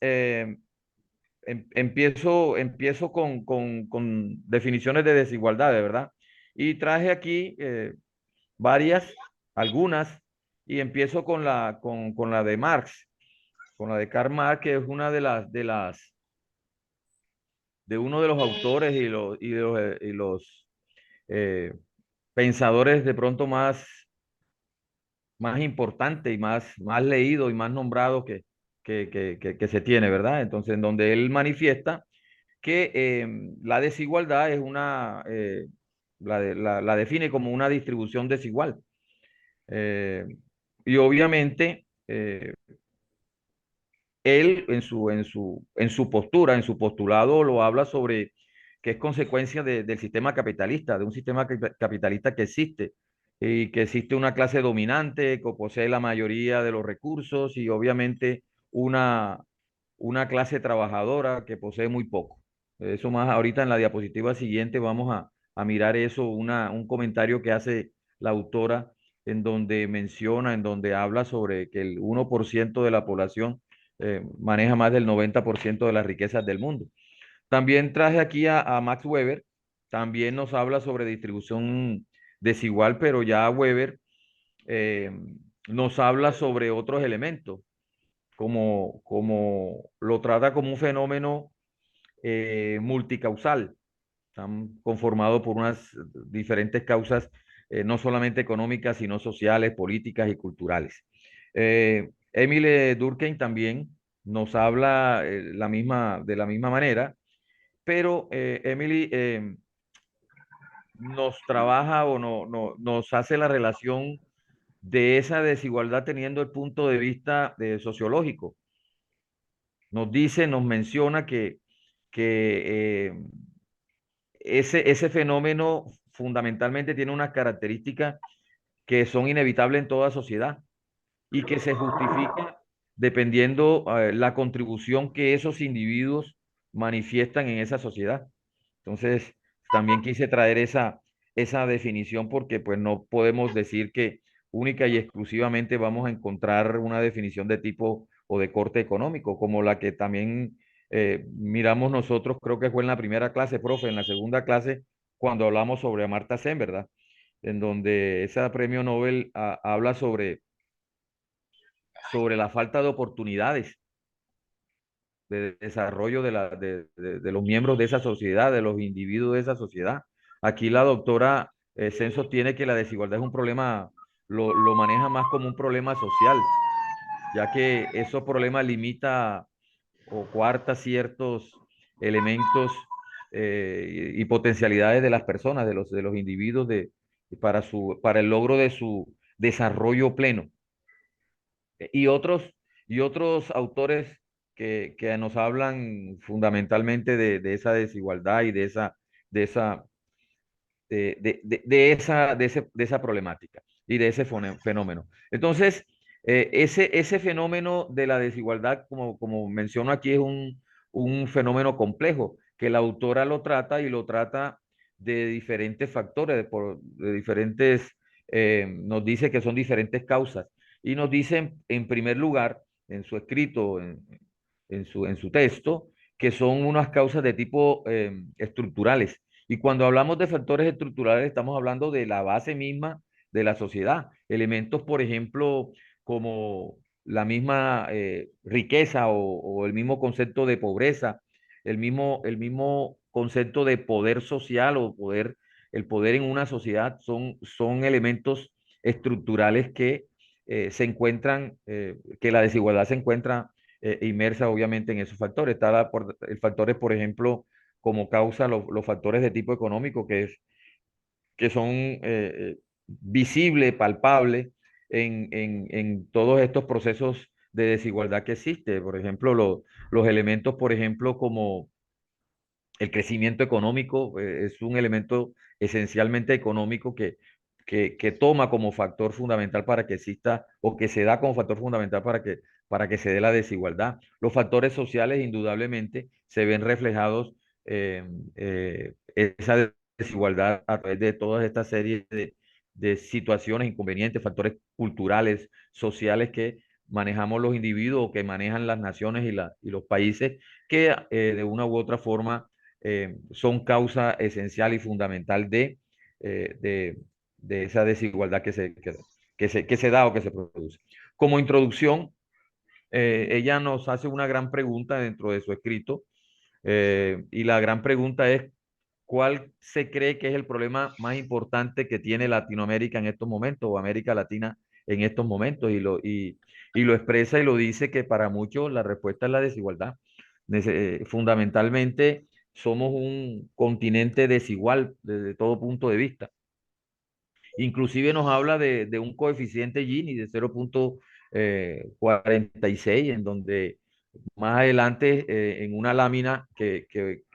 empiezo con definiciones de desigualdad, de verdad. Y traje aquí varias, algunas, y empiezo con la de Marx, con la de Karl Marx, que es una de uno de los autores y los eh, pensadores de pronto más importante y más leído y más nombrado que se tiene, ¿verdad? Entonces, en donde él manifiesta que la desigualdad es la define como una distribución desigual. Eh, y obviamente, él en su postura, en su postulado, lo habla sobre que es consecuencia del sistema capitalista, de un sistema capitalista que existe y que existe una clase dominante que posee la mayoría de los recursos y obviamente una, una clase trabajadora que posee muy poco. Eso más ahorita en la diapositiva siguiente vamos a mirar eso, un comentario que hace la autora en donde menciona, en donde habla sobre que el 1% de la población maneja más del 90% de las riquezas del mundo. También traje aquí a Max Weber, también nos habla sobre distribución desigual, pero ya Weber eh, nos habla sobre otros elementos, como lo trata como un fenómeno multicausal, están conformados por unas diferentes causas, no solamente económicas, sino sociales, políticas y culturales. Emile Durkheim también nos habla de la misma manera, pero Emily nos trabaja o nos hace la relación de esa desigualdad teniendo el punto de vista sociológico. Nos dice, nos menciona que ese fenómeno fundamentalmente tiene unas características que son inevitables en toda sociedad y que se justifica dependiendo la contribución que esos individuos manifiestan en esa sociedad. Entonces, también quise traer esa definición porque pues no podemos decir que única y exclusivamente vamos a encontrar una definición de tipo o de corte económico, como la que también miramos nosotros, creo que fue en la primera clase, profe, en la segunda clase, cuando hablamos sobre Amartya Sen, ¿verdad? En donde ese premio Nobel habla sobre la falta de oportunidades de desarrollo de los miembros de esa sociedad, de los individuos de esa sociedad. Aquí la doctora Sen sostiene que la desigualdad es un problema, lo maneja más como un problema social, ya que esos problemas limita o coarta ciertos elementos y potencialidades de las personas, de los individuos para el logro de su desarrollo pleno. Y y otros autores que nos hablan fundamentalmente de esa desigualdad y de esa, de esa problemática y de ese fenómeno. Entonces, ese fenómeno de la desigualdad, como menciono aquí, es un fenómeno complejo que la autora lo trata y lo trata de diferentes factores, de diferentes, nos dice que son diferentes causas y nos dice en primer lugar, en su escrito, en su texto, que son unas causas de tipo estructurales. Y cuando hablamos de factores estructurales, estamos hablando de la base misma de la sociedad. Elementos, por ejemplo, como la misma riqueza o el mismo concepto de pobreza, el mismo concepto de poder social o poder, el poder en una sociedad son elementos estructurales que se encuentran, que la desigualdad se encuentra inmersa obviamente en esos factores. El factores, por ejemplo, como causa los factores de tipo económico que son visibles, palpables en todos estos procesos de desigualdad que existe. Por ejemplo, los elementos, por ejemplo, como el crecimiento económico es un elemento esencialmente económico que toma como factor fundamental para que exista o que se da como factor fundamental para que se dé la desigualdad. Los factores sociales indudablemente se ven reflejados esa desigualdad a través de todas estas series de situaciones, inconvenientes, factores culturales, sociales que manejamos los individuos, que manejan las naciones y los países, que de una u otra forma son causa esencial y fundamental eh, de, de esa desigualdad que se da o que se produce. Como introducción, ella nos hace una gran pregunta dentro de su escrito, y la gran pregunta es, ¿cuál se cree que es el problema más importante que tiene Latinoamérica en estos momentos o América Latina en estos momentos? Y lo expresa y lo dice que para muchos la respuesta es la desigualdad. Fundamentalmente somos un continente desigual desde todo punto de vista. Inclusive nos habla de un coeficiente Gini de 0,46, en donde más adelante, en una lámina que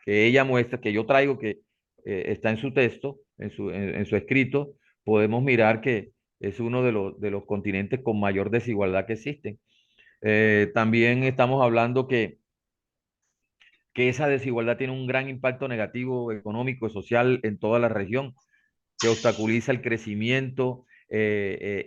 ella muestra, que yo traigo, que está en su texto, en su escrito, podemos mirar que es uno de los continentes con mayor desigualdad que existen. También estamos hablando que esa desigualdad tiene un gran impacto negativo económico y social en toda la región, que obstaculiza el crecimiento,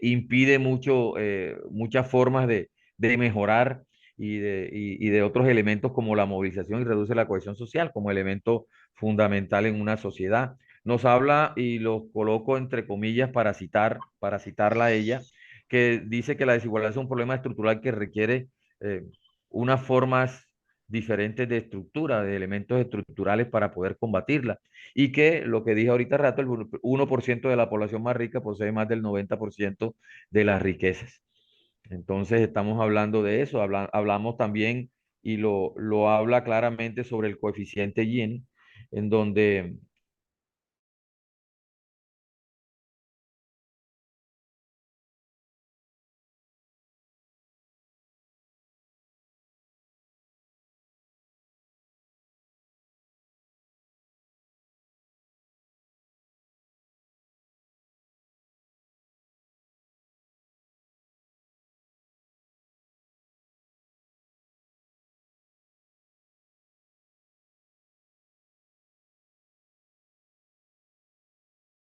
impide muchas formas de mejorar y de otros elementos como la movilización, y reduce la cohesión social como elemento fundamental en una sociedad. Nos habla, y lo coloco entre comillas para citarla a ella, que dice que la desigualdad es un problema estructural que requiere eh, unas formas diferentes de estructura, de elementos estructurales para poder combatirla, y que lo que dije ahorita rato, el 1% de la población más rica posee más del 90% de las riquezas. Entonces estamos hablando de eso, hablamos también, y lo habla claramente, sobre el coeficiente Gini, en donde